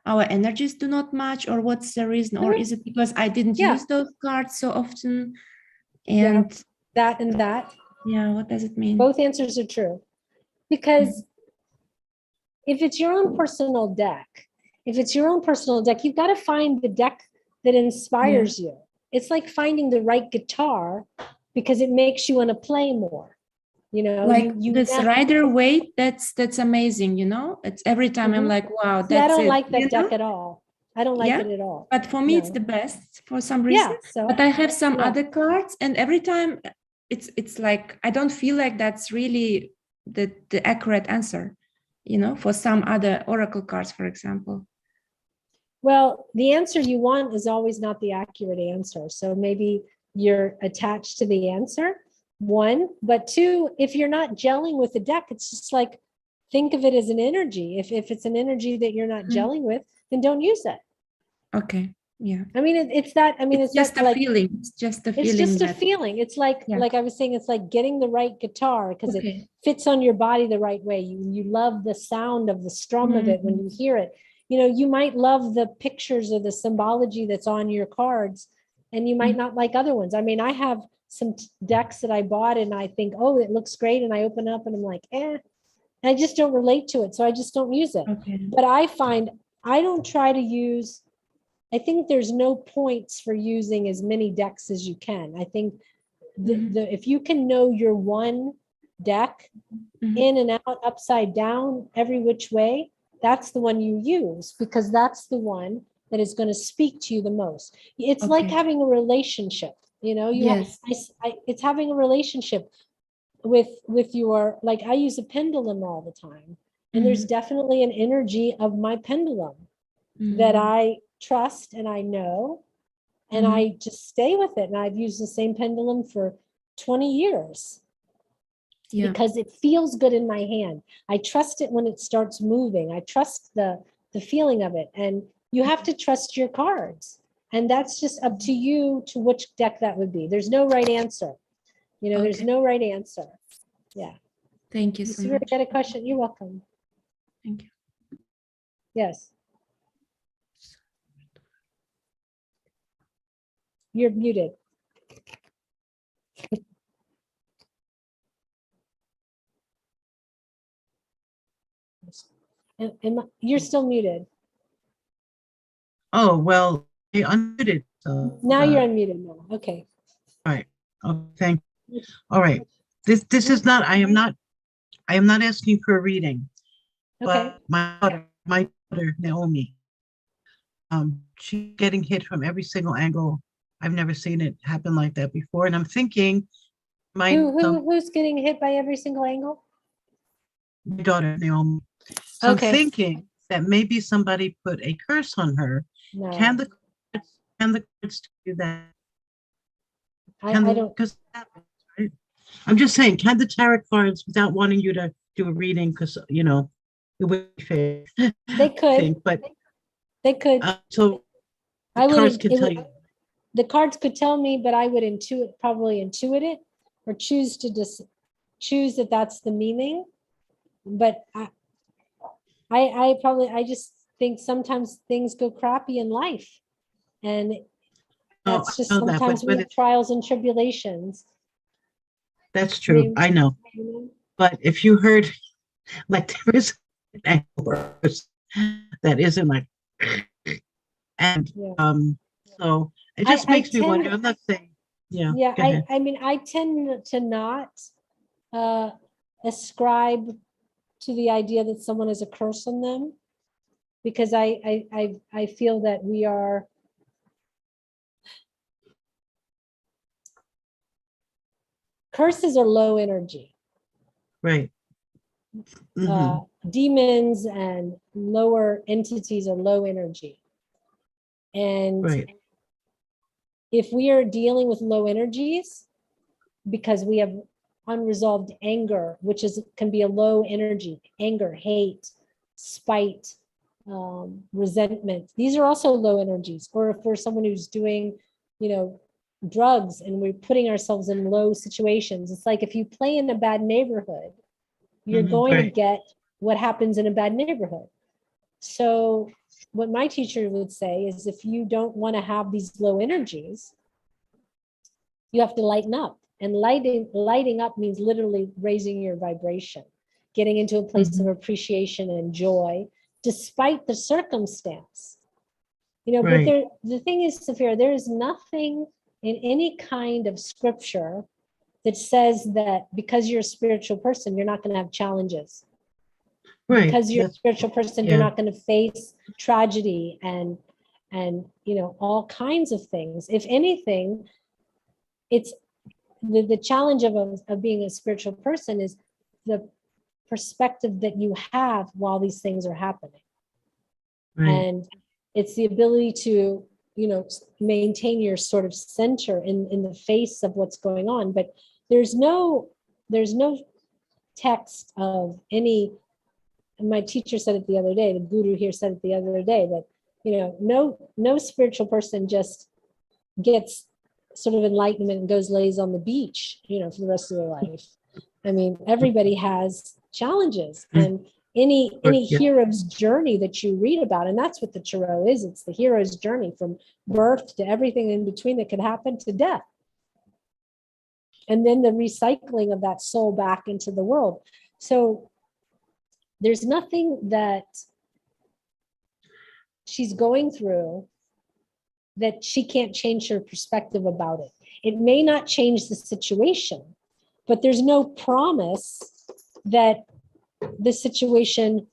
our energies do not match, or what's the reason? Or is it because I didn't use those cards so often? And that and that. Yeah, what does it mean? Both answers are true. Because if it's your own personal deck, you've got to find the deck that inspires you. It's like finding the right guitar because it makes you want to play more. Like this Rider Waite, that's amazing. It's every time I'm like, wow, that's it. I don't like that deck at all. I don't like it at all. But for me, it's the best for some reason. But I have some other cards, and every time it's like I don't feel like that's really the accurate answer, for some other oracle cards, for example. Well, the answer you want is always not the accurate answer. So maybe you're attached to the answer, one, but two, if you're not gelling with the deck, it's just like, think of it as an energy. If it's an energy that you're not gelling with, then don't use it. Okay. Yeah. I mean, it's just a feeling. It's just a feeling. It's like I was saying, it's like getting the right guitar because it fits on your body the right way. You love the sound of the strum of it when you hear it. You might love the pictures or the symbology that's on your cards, and you might not like other ones. I mean, I have some decks that I bought and I think, oh, it looks great. And I open up and I'm like, and I just don't relate to it. So I just don't use it. Okay. But I find I don't try to use, I think there's no points for using as many decks as you can. I think if you can know your one deck in and out, upside down, every which way, that's the one you use because that's the one that is going to speak to you the most. It's like having a relationship, it's having a relationship with your, like I use a pendulum all the time, and there's definitely an energy of my pendulum that I trust and I know, and Mhm. I just stay with it. And I've used the same pendulum for 20 years Yeah. because it feels good in my hand. I trust it when it starts moving. I trust the feeling of it. And you have to trust your cards. And that's just up to you to which deck that would be. There's no right answer. You know, there's Okay. no right answer. Yeah. Thank you so Severe, much. got a question? You're welcome. Thank you. Yes. You're muted. And you're still muted. Oh, well, I unmuted. So, Now you're unmuted now. Okay. right. Oh, thank you. All right. This is not, I am not asking for a reading, Okay. but my daughter, Naomi, she's getting hit from every single angle. I've never seen it happen like that before. And I'm thinking my Who's getting hit by every single angle? daughter, Naomi. So Okay. I'm thinking that maybe somebody put a curse on her. No, Can the cards do that? I don't. Because right? I'm just saying, can the tarot cards, without wanting you to do a reading, because it would be fair. They could. But They could. so the I cards would. can tell you. The cards could tell me, but I would probably intuit it, or choose to just choose that that's the meaning. But I just think sometimes things go crappy in life, and that's just I know that, sometimes we have trials and tribulations. That's true. I know. But if you heard, like, there is an angle that isn't like, and so it just makes me wonder. I'm not saying, yeah. I mean, I tend to not ascribe to the idea that someone has a curse on them, because I feel that we are curses are low energy. Right. Demons and lower entities are low energy. And if we are dealing with low energies because we have unresolved anger, which can be a low energy, anger, hate, spite, resentment, these are also low energies. Or if we're someone who's doing, drugs, and we're putting ourselves in low situations, it's like if you play in a bad neighborhood, you're going to get what happens in a bad neighborhood. So what my teacher would say is, if you don't want to have these low energies, you have to lighten up. And lighting up means literally raising your vibration, getting into a place of appreciation and joy, despite the circumstance. But the thing is, Sophia, there is nothing in any kind of scripture that says that because you're a spiritual person, you're not going to have challenges. Because you're a spiritual person, you're not going to face tragedy and all kinds of things. If anything, it's the challenge of being a spiritual person is the perspective that you have while these things are happening. And it's the ability to maintain your sort of center in the face of what's going on. But there's no text of any. And my teacher said it the other day, the guru here said it the other day, that no spiritual person just gets sort of enlightenment and lays on the beach for the rest of their life. I mean, everybody has challenges, and any hero's journey that you read about, and that's what the tarot is. It's the hero's journey from birth to everything in between that could happen to death, and then the recycling of that soul back into the world. So there's nothing that she's going through that she can't change her perspective about it. It may not change the situation, but there's no promise that the situation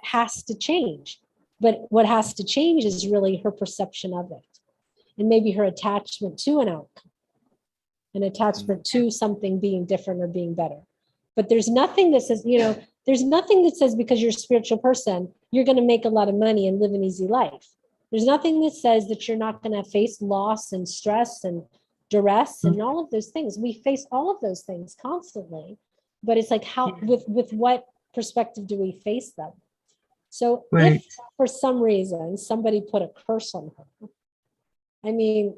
has to change. But what has to change is really her perception of it, and maybe her attachment to an outcome, an attachment to something being different or being better. But there's nothing that says, there's nothing that says because you're a spiritual person, you're going to make a lot of money and live an easy life. There's nothing that says that you're not going to face loss and stress and duress and all of those things. We face all of those things constantly, but it's like how, with what perspective do we face them? So Right. if for some reason somebody put a curse on her, I mean,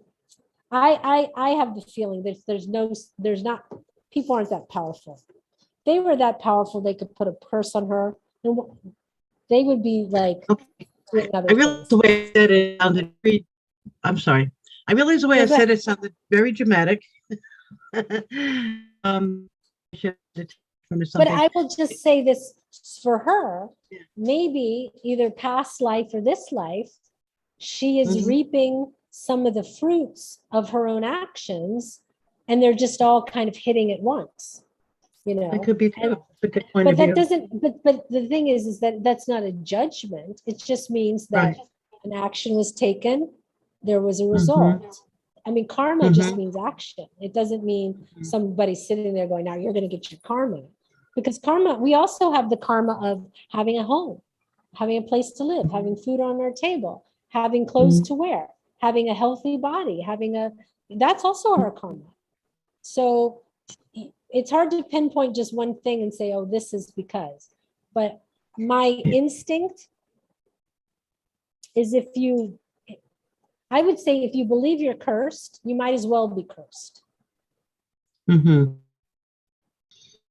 I have the feeling that there's not, people aren't that powerful. If they were that powerful, they could put a curse on her, and they would be like, doing other I realized the things. way I said it sounded very, I'm sorry. I realized the way I No, go said ahead. it sounded very dramatic. Should have from But something. I will just say this for her, Yeah. maybe either past life or this life, she is Mhm. reaping some of the fruits of her own actions, and they're just all kind of hitting at once, you know? It could be And- true. That's a good point But of view. that doesn't, but the thing is that that's not a judgment. It just means that Right. an action was taken, there was a Mhm. result. I mean, karma just Mhm. means action. It doesn't mean Mhm. somebody sitting there going, now you're going to get your karma. Because karma, we also have the karma of having a home, having a place to live, having food on our table, having clothes Mhm. to wear, having a healthy body, that's also our karma. So it's hard to pinpoint just one thing and say, oh, this is because. But my instinct is I would say if you believe you're cursed, you might as well be cursed. Mhm.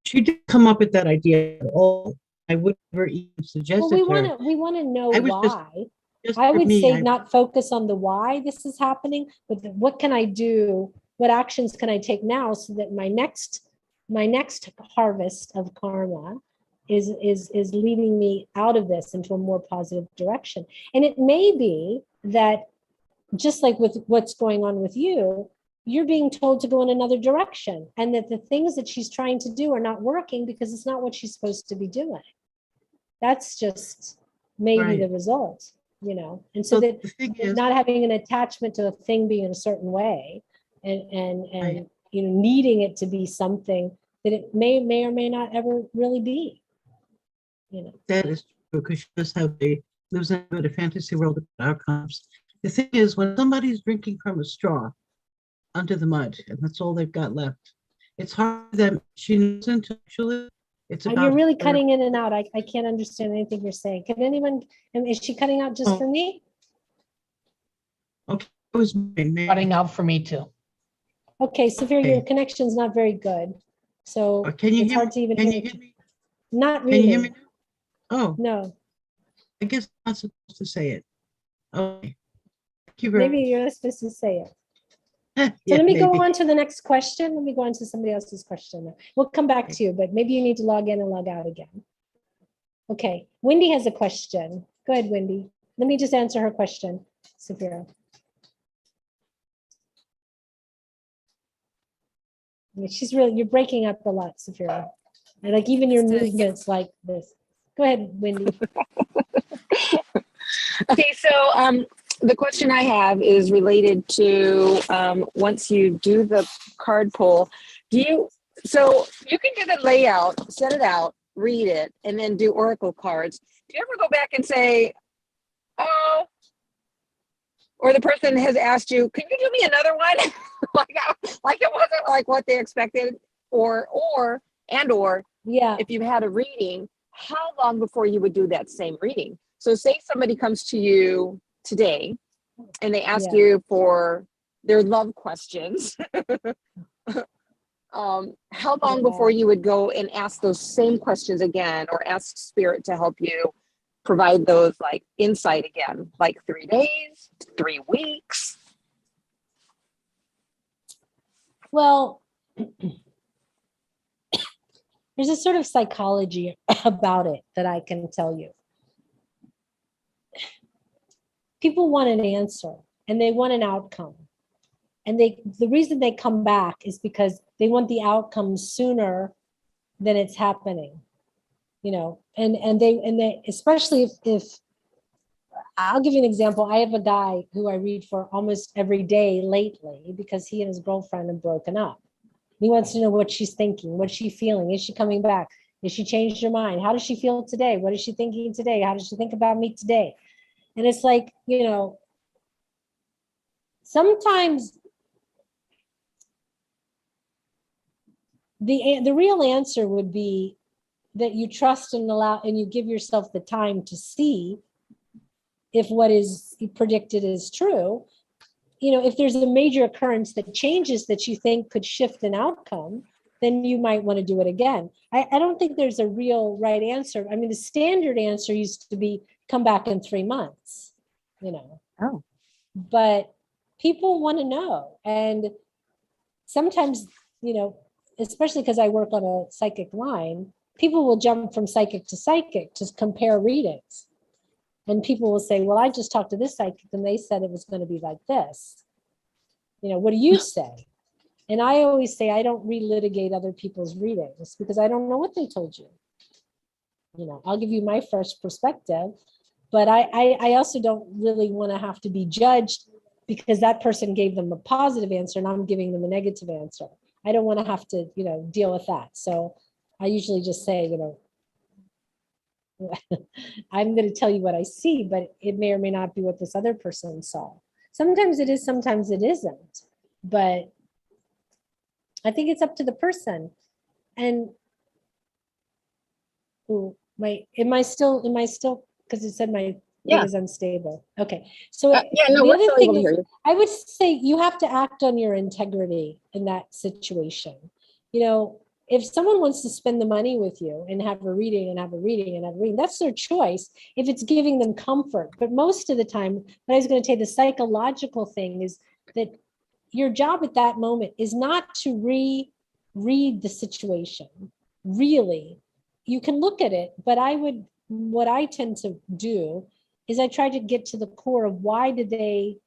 She did come up with that idea at all. I would never even suggest Well, it we to her. want to know I was just- why. Just I for would me, say not focus on the why this is happening, but what can I do? What actions can I take now so that my next harvest of karma is leading me out of this into a more positive direction. And it may be that just like with what's going on with you, you're being told to go in another direction, and that the things that she's trying to do are not working because it's not what she's supposed to be doing. That's just maybe the Right. result, you know. And so So that the thing is, not having an attachment to a thing being a certain way, and Right. you know, needing it to be something that it may or may not ever really be, you know. that is true, because she does have lives in a fantasy world of outcomes. The thing is, when somebody's drinking from a straw under the mud, and that's all they've got left, it's hard for them. She doesn't actually. It's about You're really her- cutting in and out. I can't understand anything you're saying. Can anyone, and is she cutting out just Oh. for me? Okay, it was mine. Cutting out for me too. Okay, Sophia, your Okay. connection's not very good. So Can you it's hear? hard to even Can hear. you hear me? Not Can you hear me? really. Oh, No, I guess I'm not supposed to say it. Okay. Thank you very maybe you're not supposed to say it. much. So Yeah, let me go maybe. on to the next question. Let me go on to somebody else's question. We'll come back to you, but maybe you need to log in and log out again. Okay, Wendy has a question. Go ahead, Wendy. Let me just answer her question, Sophia. You're breaking up a lot, Sophia. And like even your movements like this. Go ahead, Wendy. Okay, so the question I have is related to once you do the card pull, so you can do the layout, set it out, read it, and then do oracle cards. Do you ever go back and say, oh, or the person has asked you, can you do me another one? like it wasn't like what they expected, or Yeah, if you had a reading, how long before you would do that same reading? So say somebody comes to you today and they ask Yeah. you for their love questions. How long before you would go and ask those same questions again, or ask spirit to help you provide those like insight again? Like 3 days, 3 weeks? well, there's a sort of psychology about it that I can tell you. People want an answer and they want an outcome. And the reason they come back is because they want the outcome sooner than it's happening. You know, and they especially if I'll give you an example. I have a guy who I read for almost every day lately because he and his girlfriend have broken up. He wants to know what she's thinking, what's she feeling, is she coming back? Is she changed her mind? How does she feel today? What is she thinking today? How does she think about me today? And it's like, you know, sometimes the real answer would be that you trust and allow, and you give yourself the time to see if what is predicted is true. You know, if there's a major occurrence that changes that you think could shift an outcome, then you might want to do it again. I don't think there's a real right answer. I mean, the standard answer used to be come back in 3 months, you know. Oh. But people want to know. And sometimes, you know, especially because I work on a psychic line, people will jump from psychic to compare readings. And people will say, well, I just talked to this psychic and they said it was going to be like this. You know, what do you say? And I always say, I don't relitigate other people's readings because I don't know what they told you. You know, I'll give you my first perspective, but I also don't really want to have to be judged because that person gave them a positive answer and I'm giving them a negative answer. I don't want to have to, you know, deal with that. So I usually just say, you know, I'm going to tell you what I see, but it may or may not be what this other person saw. Sometimes it is, sometimes it isn't. But I think it's up to the person. And am I still, because it said my thing is unstable. Okay. So Yeah, no, the we're other still thing able to is, hear you. I would say you have to act on your integrity in that situation. You know, if someone wants to spend the money with you and have a reading and have a reading and have a reading, that's their choice if it's giving them comfort. But most of the time, what I was going to say, the psychological thing is that your job at that moment is not to read the situation. Really, you can look at it, but what I tend to do is I try to get to the core of why did they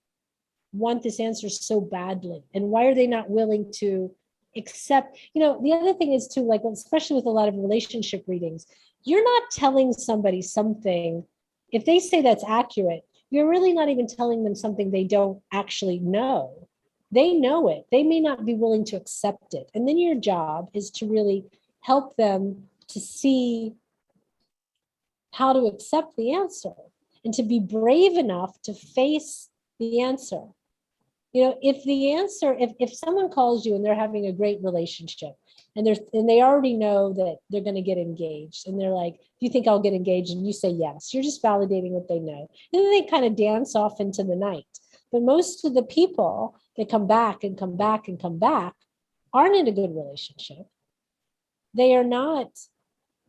want this answer so badly and why are they not willing to accept. You know, the other thing is too, like, especially with a lot of relationship readings, you're not telling somebody something. If they say that's accurate, you're really not even telling them something they don't actually know. They know it. They may not be willing to accept it. And then your job is to really help them to see how to accept the answer and to be brave enough to face the answer. You know, if the answer, if someone calls you and they're having a great relationship and they already know that they're going to get engaged and they're like, do you think I'll get engaged? And you say yes, you're just validating what they know. And then they kind of dance off into the night. But most of the people that come back and come back and come back aren't in a good relationship. They are not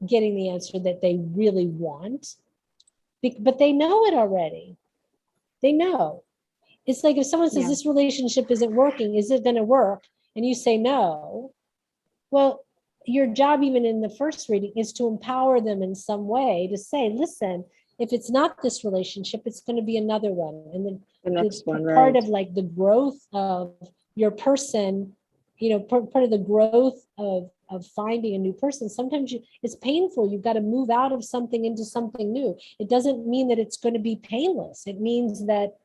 getting the answer that they really want, but they know it already. They know. It's like if someone says this relationship isn't working, is it going to work? And you say no. Well, your job, even in the first reading, is to empower them in some way to say, listen, if it's not this relationship, it's going to be another one. And then The next one, part right. of like the growth of your person, you know, part of the growth of finding a new person, sometimes it's painful. You've got to move out of something into something new. It doesn't mean that it's going to be painless. It means that,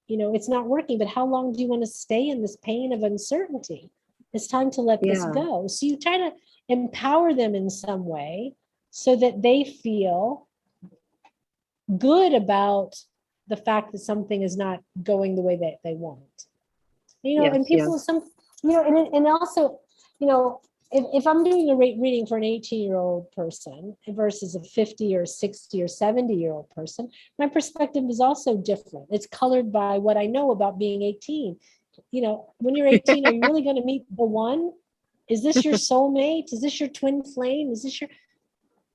you know, it's not working, but how long do you want to stay in this pain of uncertainty? It's time to let this go. So you try to empower them in some way so that they feel good about the fact that something is not going the way that they want. You know, and people, you know, and also, you know, if I'm doing a reading for an 18-year-old person versus a 50 or 60 or 70-year-old person, my perspective is also different. It's colored by what I know about being 18. You know, when you're 18, are you really going to meet the one? Is this your soulmate? Is this your twin flame? Is this your,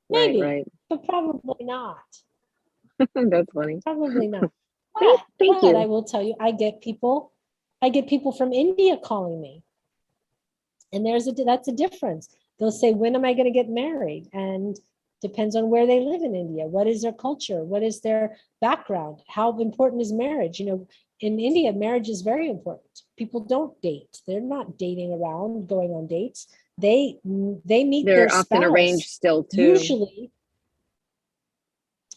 maybe, right. but probably not. That's funny. Probably not. Thank but you. I will tell you, I get people from India calling me. And that's a difference. They'll say, when am I going to get married? And depends on where they live in India. What is their culture? What is their background? How important is marriage? You know, in India, marriage is very important. People don't date. They're not dating around, going on dates. They meet They're their often spouse. arranged still too. Usually,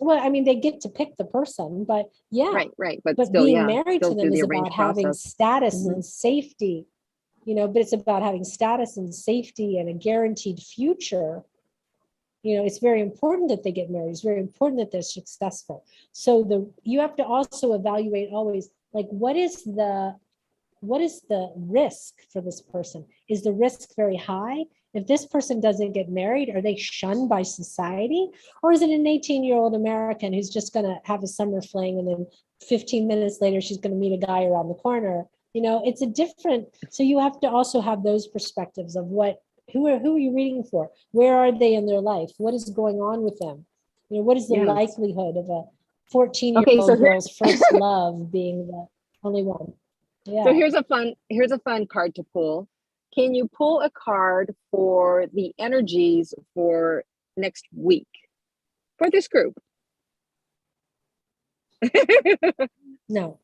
well, I mean, they get to pick the person, but yeah. Right. But still, being married still to them do is the about arranged having process. status and safety. You know, but it's about having status and safety and a guaranteed future. You know, it's very important that they get married. It's very important that they're successful. So you have to also evaluate always, Like, what is the risk for this person? Is the risk very high? If this person doesn't get married, are they shunned by society? Or is it an 18-year-old American who's just going to have a summer fling and then 15 minutes later, she's going to meet a guy around the corner? You know, it's a different, so you have to also have those perspectives of who are you reading for? Where are they in their life? What is going on with them? You know, what is the Yes. likelihood of a 14-year-old Okay, so girl's first love being the only one? Yeah. So here's a fun card to pull. Can you pull a card for the energies for next week for this group? No,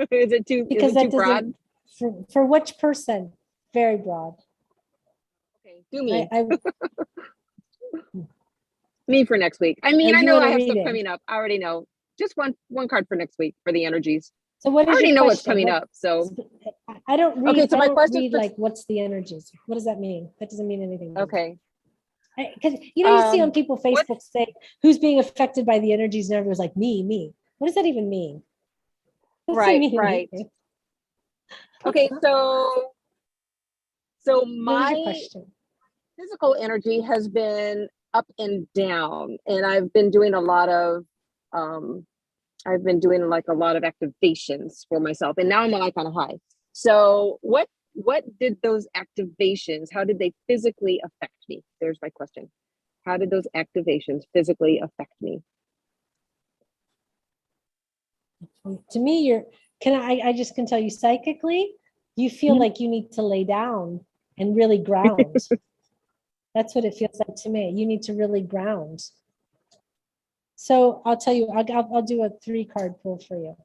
Is it too because is it that too broad? doesn't, for which person? Very broad. Okay, do me. I Me for next week. I mean, Oh, I you know want I a have stuff reading? coming up. I already know. Just one card for next week for the energies. So what I is already your know what's question? coming What- up. So I don't read, Okay, so I my don't question read for- like, what's the energies? What does that mean? That doesn't mean anything. to me. okay. Because you know, you see on people what- Facebook say, who's being affected by the energies, and everyone's like, me. What does that even mean? What does it Right, mean? right. Okay, so What was your my question? physical energy has been up and down, and I've been doing a lot of activations for myself, and now I'm like on a high. So what did those activations, how did they physically affect me? There's my question. How did those activations physically affect me? To me, I just can tell you psychically, you feel Mhm. like you need to lay down and really ground. That's what it feels like to me. You need to really ground. So I'll tell you, I'll do a 3-card pull for you.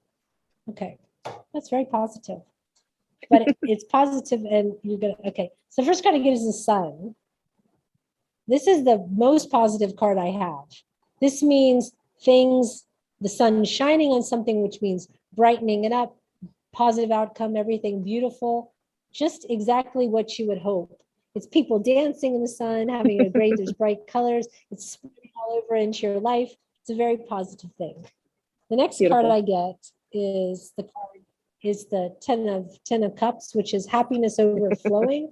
Okay, that's very positive. But it's positive and you're gonna, okay. So the first card I get is the sun. This is the most positive card I have. This means things, the sun shining on something, which means brightening it up, positive outcome, everything beautiful, just exactly what you would hope. It's people dancing in the sun, having a great, there's bright colors, it's spreading all over into your life. It's a very positive thing. The next Beautiful. card I get is the 10 of Cups, which is happiness overflowing,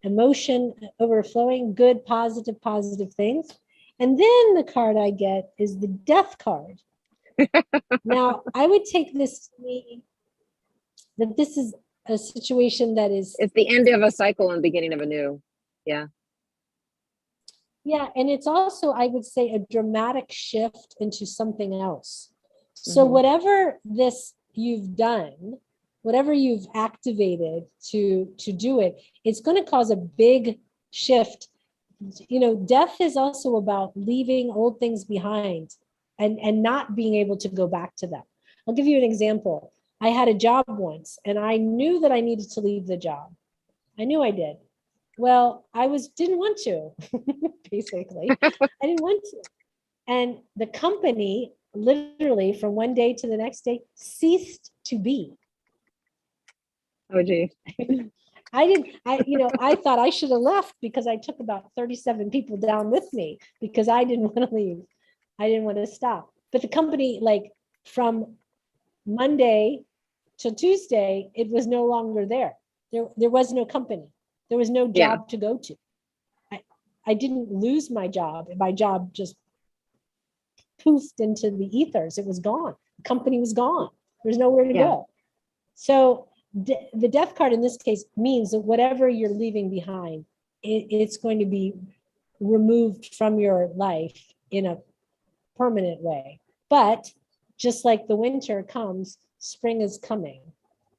emotion overflowing, good, positive things. And then the card I get is the Death card. Now, I would take this to mean that this is a situation that is, It's the end of a cycle and beginning of a new. Yeah. yeah, and it's also, I would say, a dramatic shift into something else. So Mhm. whatever this you've done, whatever you've activated to do it, it's going to cause a big shift. You know, death is also about leaving old things behind and not being able to go back to them. I'll give you an example. I had a job once and I knew that I needed to leave the job. I knew I did. Well, didn't want to, basically. I didn't want to. And the company literally from one day to the next day ceased to be. Oh, gee. I thought I should have left because I took about 37 people down with me because I didn't want to leave. I didn't want to stop. But the company, like from Monday till Tuesday, it was no longer there. There was no company. There was no Yeah. job to go to. I didn't lose my job. My job just poofed into the ethers. It was gone. The company was gone. There's nowhere to Yeah. go. So the death card in this case means that whatever you're leaving behind, it's going to be removed from your life in a permanent way. But just like the winter comes, spring is coming.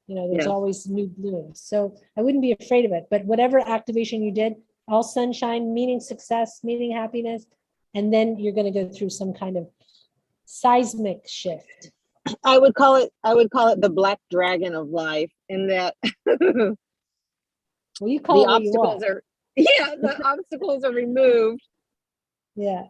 You know, there's Yeah. always new blooms. So I wouldn't be afraid of it. But whatever activation you did, all sunshine, meaning success, meaning happiness, and then you're going to go through some kind of seismic shift. I would call it the black dragon of life, in that Well, you the call it what you obstacles want. are the obstacles are removed. Yeah.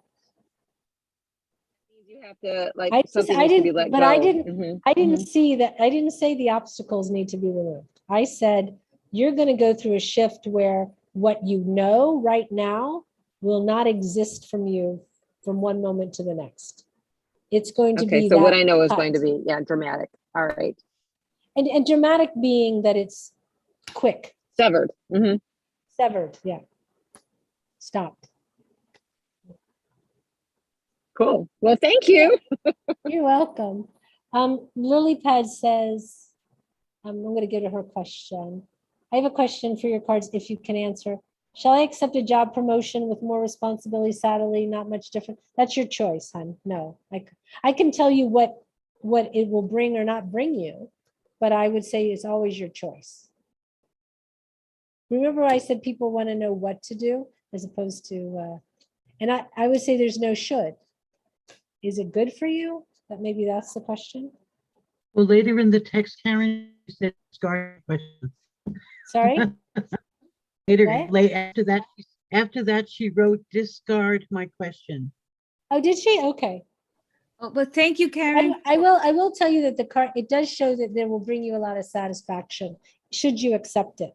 You have to, like, I something needs to be let but go. I didn't Mhm. I didn't see that. I didn't say the obstacles need to be removed. I said you're going to go through a shift where what you know right now will not exist from you from one moment to the next. It's going to Okay, be so what that I know is cut. going to be dramatic. All right. And dramatic being that it's quick, Severed. Hmm. severed, yeah. Stopped. Cool. Well, thank you. You're welcome. Lilypad says, I'm going to go to her question. I have a question for your cards if you can answer. Shall I accept a job promotion with more responsibility, salary, not much different? That's your choice, hon. No, I can tell you what it will bring or not bring you, but I would say it's always your choice. Remember I said people want to know what to do as opposed to, and I would say there's no should. Is it good for you? That maybe that's the question. Well, later in the text, Karen said discard question. Sorry? Later, What? after that, she wrote discard my question. Oh, did she? Okay. Oh, but thank you, Karen. I will tell you that the card, it does show that there will bring you a lot of satisfaction should you accept it.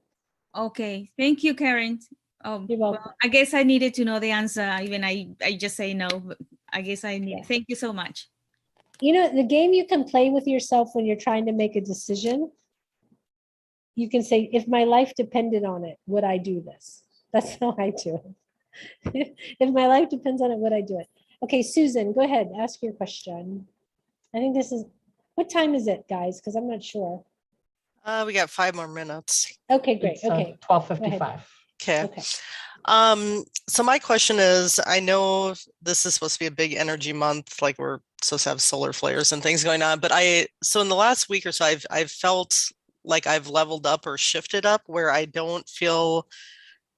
Okay, thank you, Karen. You're welcome. Well, I guess I needed to know the answer. Even I just say no, but I guess I need. Yeah. Thank you so much. You know, the game you can play with yourself when you're trying to make a decision, you can say, if my life depended on it, would I do this? That's how I do it. If my life depends on it, would I do it? Okay, Susan, go ahead, ask your question. I think this is, what time is it, guys? Because I'm not sure. We got 5 more minutes. Okay, great. It's, Okay, 12:55. Okay. okay. So my question is, I know this is supposed to be a big energy month, like we're supposed to have solar flares and things going on, but so in the last week or so, I've felt like I've leveled up or shifted up where I don't feel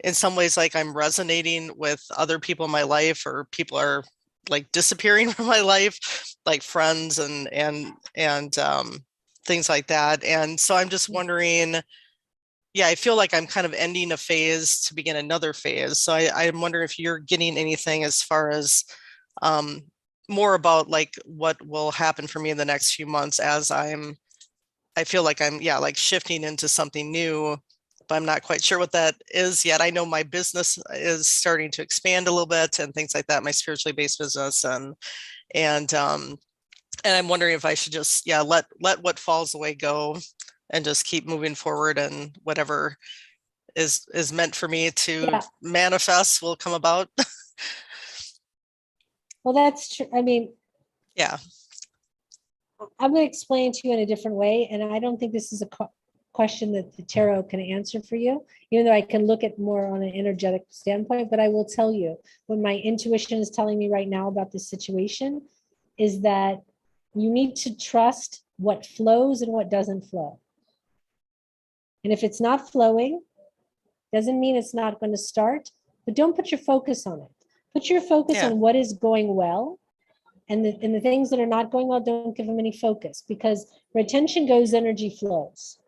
in some ways like I'm resonating with other people in my life, or people are like disappearing from my life, like friends and things like that. And so I'm just wondering, yeah, I feel like I'm kind of ending a phase to begin another phase. So I'm wondering if you're getting anything as far as more about like what will happen for me in the next few months as I feel like I'm, yeah, like shifting into something new, but I'm not quite sure what that is yet. I know my business is starting to expand a little bit and things like that, my spiritually based business, and I'm wondering if I should just, yeah, let what falls away go and just keep moving forward, and whatever is meant for me to Yeah. manifest will come about. Well, that's true. I mean, Yeah. I'm going to explain to you in a different way. And I don't think this is a question that the tarot can answer for you, even though I can look at more on an energetic standpoint. But I will tell you what my intuition is telling me right now about this situation is that you need to trust what flows and what doesn't flow. And if it's not flowing, doesn't mean it's not going to start, but don't put your focus on it. Put your focus on what is going well. And the things that are not going well, don't give them any focus, because where attention goes, energy flows.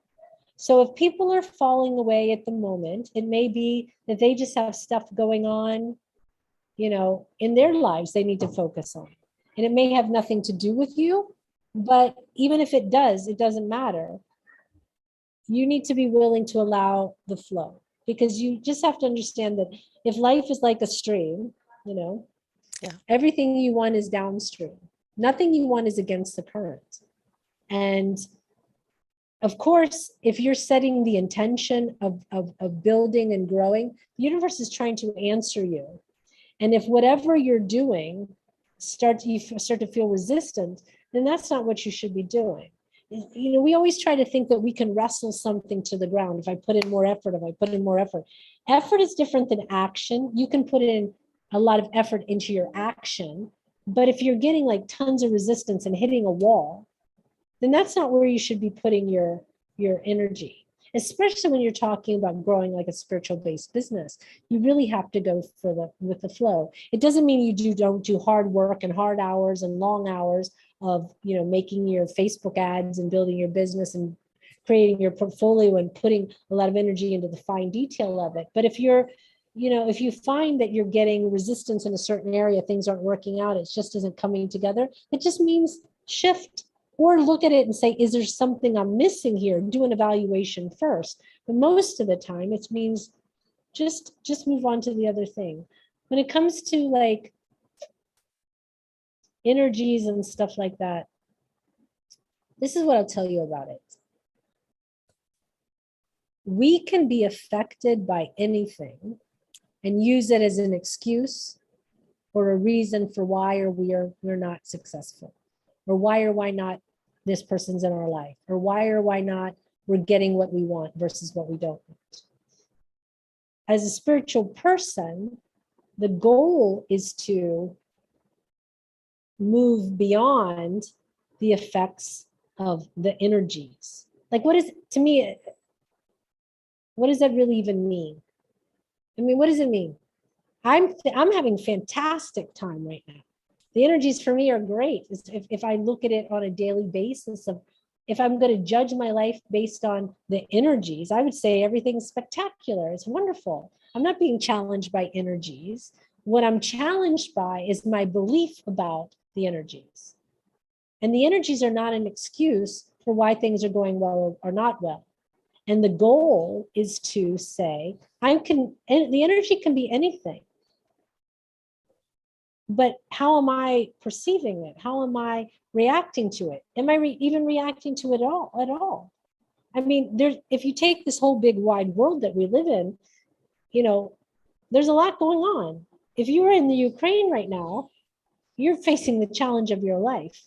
So if people are falling away at the moment, it may be that they just have stuff going on, you know, in their lives they need to focus on. And it may have nothing to do with you, but even if it does, it doesn't matter. You need to be willing to allow the flow, because you just have to understand that if life is like a stream, you know, everything you want is downstream. Nothing you want is against the current. And of course, if you're setting the intention of building and growing, the universe is trying to answer you. And if whatever you're doing you start to feel resistant, then that's not what you should be doing. You know, we always try to think that we can wrestle something to the ground. If I put in more effort, effort is different than action. You can put in a lot of effort into your action, but if you're getting like tons of resistance and hitting a wall, then that's not where you should be putting your energy, especially when you're talking about growing like a spiritual based business. You really have to go with the flow. It doesn't mean you don't do hard work and hard hours and long hours of, you know, making your Facebook ads and building your business and creating your portfolio and putting a lot of energy into the fine detail of it. But if if you find that you're getting resistance in a certain area, things aren't working out, it just isn't coming together, it just means shift. Or look at it and say, is there something I'm missing here? Do an evaluation first. But most of the time, it means just move on to the other thing. When it comes to like energies and stuff like that, this is what I'll tell you about it. we can be affected by anything and use it as an excuse or a reason for why or we're not successful, or why not this person's in our life, or why not we're getting what we want versus what we don't want. As a spiritual person, the goal is to move beyond the effects of the energies. Like, what is, to me, what does that really even mean? I mean, what does it mean? I'm having fantastic time right now. The energies for me are great. If I look at it on a daily basis of, if I'm going to judge my life based on the energies, I would say everything's spectacular. It's wonderful. I'm not being challenged by energies. What I'm challenged by is my belief about the energies. And the energies are not an excuse for why things are going well or not well. And the goal is to say, and the energy can be anything. But how am I perceiving it? How am I reacting to it? Am I even reacting to it at all? I mean, if you take this whole big wide world that we live in, there's a lot going on. If you were in the Ukraine right now, you're facing the challenge of your life.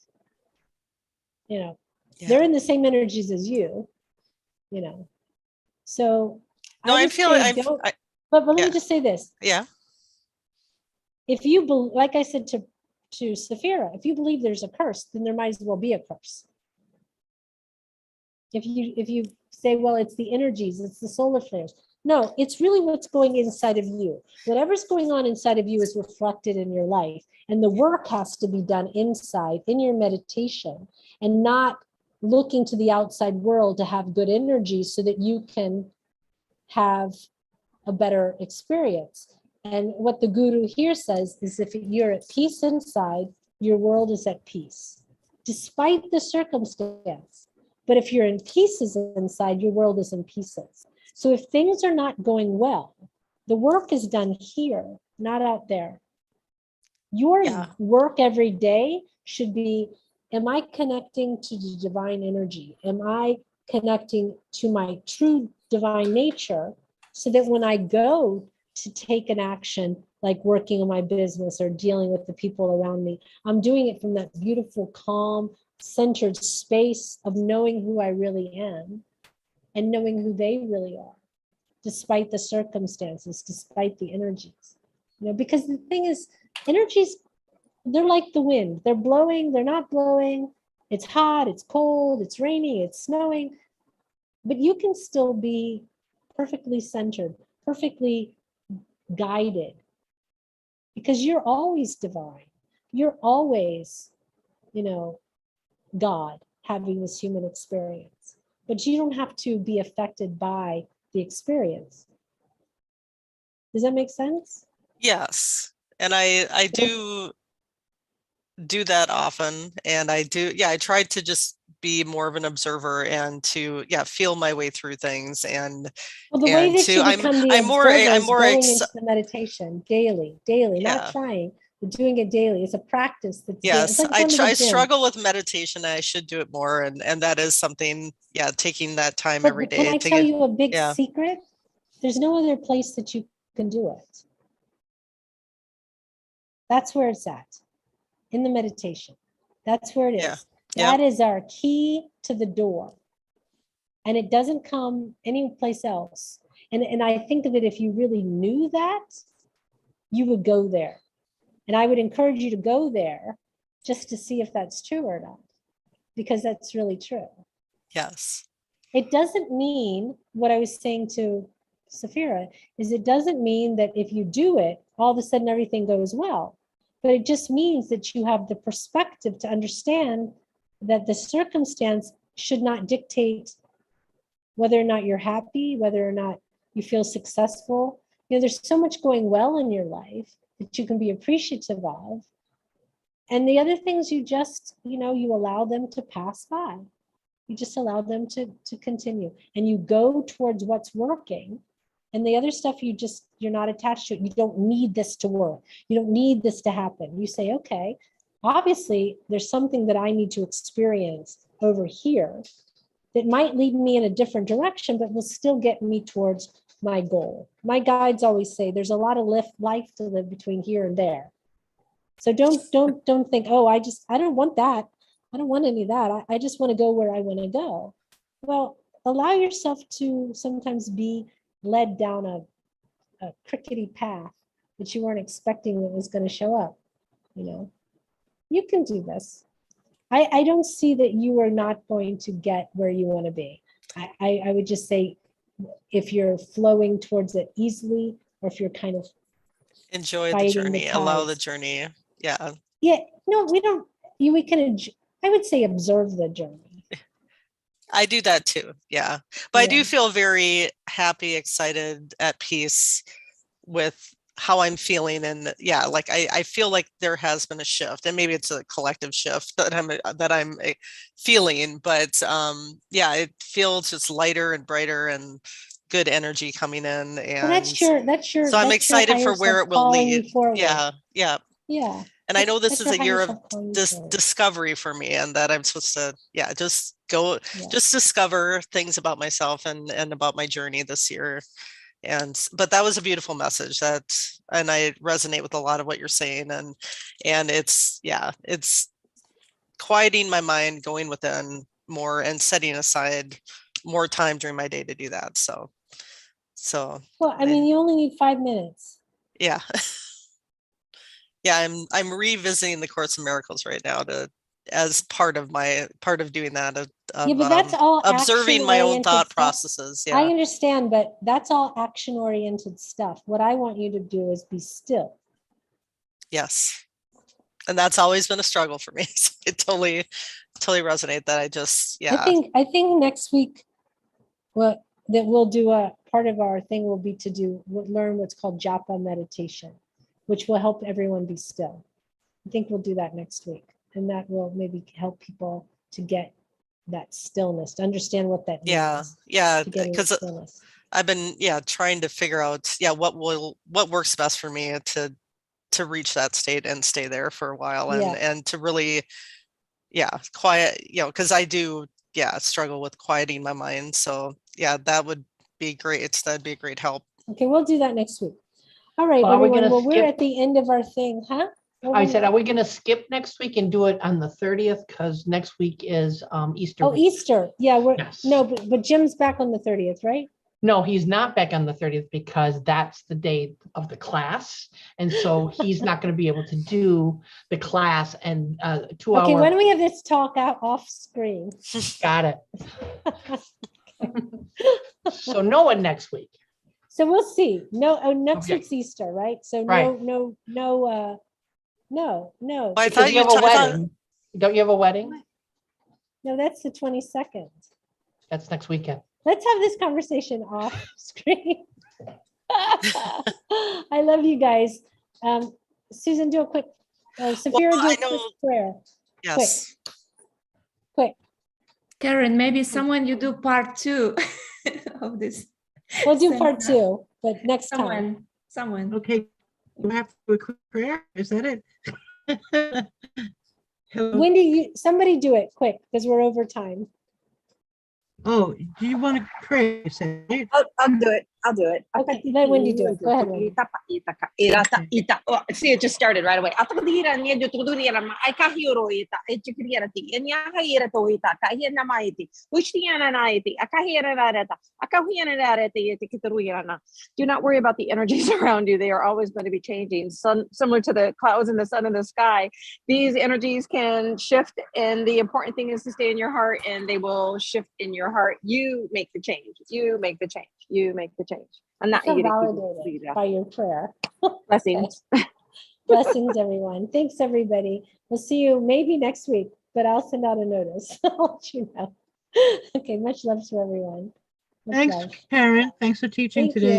They're in the same energies as you, So No, I feel but let me just say this. Yeah. If you like I said to Safira, if you believe there's a curse, then there might as well be a curse. If you say, well, it's the energies, it's the solar flares. No, it's really what's going inside of you. Whatever's going on inside of you is reflected in your life. And the work has to be done inside, in your meditation, and not looking to the outside world to have good energy so that you can have a better experience. And what the guru here says is, if you're at peace inside, your world is at peace, despite the circumstance. But if you're in pieces inside, your world is in pieces. So if things are not going well, the work is done here, not out there. Your work every day should be, am I connecting to the divine energy? Am I connecting to my true divine nature, so that when I go to take an action, like working on my business or dealing with the people around me, I'm doing it from that beautiful, calm, centered space of knowing who I really am and knowing who they really are, despite the circumstances, despite the energies. Because the thing is, energies, they're like the wind. They're blowing, they're not blowing. It's hot, it's cold, it's raining, it's snowing. But you can still be perfectly centered, perfectly guided, because you're always divine. You're always, God having this human experience. But you don't have to be affected by the experience. Does that make sense? Yes. And I do that often. And I try to just be more of an observer and to feel my way through things. And the way that you become the observer is going into the meditation daily, not trying, but doing it daily. It's a practice. Yes, I struggle with meditation. I should do it more, and that is something. Taking that time every day. Can I tell you a big secret? There's no other place that you can do it. That's where it's at, in the meditation. That's where it is. That is our key to the door. And it doesn't come anyplace else. And I think that if you really knew that, you would go there. And I would encourage you to go there just to see if that's true or not, because that's really true. Yes. It doesn't mean, what I was saying to Safira, is it doesn't mean that if you do it, all of a sudden everything goes well. But it just means that you have the perspective to understand that the circumstance should not dictate whether or not you're happy, whether or not you feel successful. There's so much going well in your life that you can be appreciative of. And the other things you just, you allow them to pass by. You just allow them to continue. And you go towards what's working. And the other stuff, you're not attached to it. You don't need this to work. You don't need this to happen. You say, okay, obviously there's something that I need to experience over here. that might lead me in a different direction, but will still get me towards my goal. My guides always say there's a lot of life to live between here and there. So don't think, oh, I don't want that. I don't want any of that. I just want to go where I want to go. Well, allow yourself to sometimes be led down a crickety path that you weren't expecting that was going to show up. You know, you can do this. I don't see that you are not going to get where you want to be. I would just say, if you're flowing towards it easily, or if you're kind of Enjoy the fighting journey, allow the tides. journey. Yeah. Yeah, no, we don't, we can, I would say observe the journey. I do that too. Yeah. But I do Yeah. feel very happy, excited, at peace with how I'm feeling. And yeah, like I feel like there has been a shift, and maybe it's a collective shift that I'm feeling, but yeah, it feels just lighter and brighter and good energy coming in. Well, And so I'm excited for where it will lead. Yeah. Yeah. Yeah. And I know this That's is your a higher year of self calling you this forward. discovery for me, and that I'm supposed to, yeah, just go, Yeah. just discover things about myself and about my journey this year. But that was a beautiful message, and I resonate with a lot of what you're saying. And it's, yeah, it's quieting my mind, going within more, and setting aside more time during my day to do that. So Well, I mean, you only need 5 minutes. yeah. Yeah, I'm revisiting the Course in Miracles right now as part of doing that, of Yeah, but that's all observing my own action-oriented thought stuff. processes. I Yeah. understand, but that's all action oriented stuff. What I want you to do is be still. Yes. And that's always been a struggle for me. So I totally resonate that. I just, yeah. I think next week, that we'll do a part of our thing will be to learn what's called japa meditation, which will help everyone be still. I think we'll do that next week, and that will maybe help people to get that stillness, to understand what that means. Yeah. To get into Because stillness. I've been, trying to figure out, what works best for me to reach that state and stay there for a while, and to really, quiet, because I do, struggle with quieting my mind. So yeah, that would be great. That'd be a great help. Okay, we'll do that next week. All right, Well, are we everyone. gonna Well, we're skip- at the end of our thing, huh? I said, are we going to skip next week and do it on the 30th? Because next week is Easter Oh, week. Easter. Yeah, Yes. no, but Jim's back on the 30th, right? No, he's not back on the 30th because that's the day of the class. And so he's not going to be able to do the class and 2 hour. Okay, when do we have this talk out off screen? Got it. So no one next week. So we'll see. Next Okay. week's Easter, right? So Right. no. I Because thought you have a I thought- wedding. Don't you have a wedding? No, that's the 22nd. That's next weekend. Let's have this conversation off screen. I love you guys. Susan, do a quick, Safira, do I a quick know- prayer. Yes. Quick. Karen, maybe someone you do part 2 of this. We'll do part seminar. 2, but next time. Someone. Okay, we have to do a quick prayer. Is that it? Hello. Wendy, somebody do it quick because we're over time. Oh, do you want to pray? Say it? I'll do it. Okay, let Wendy do it. Go ahead, Wendy. See, it just started right away. Do not worry about the energies around you. They are always going to be changing. Similar to the clouds and the sun and the sky, these energies can shift, and the important thing is to stay in your heart, and they will shift in your heart. You make the change. You make the change. You make the change. I'm not So validated by your prayer. blessings. Blessings, everyone. Thanks, everybody. We'll see you maybe next week, but I'll send out a notice. I'll let you know. Okay, much love to everyone. Much Thanks, love. Karen. Thanks for teaching Thank today.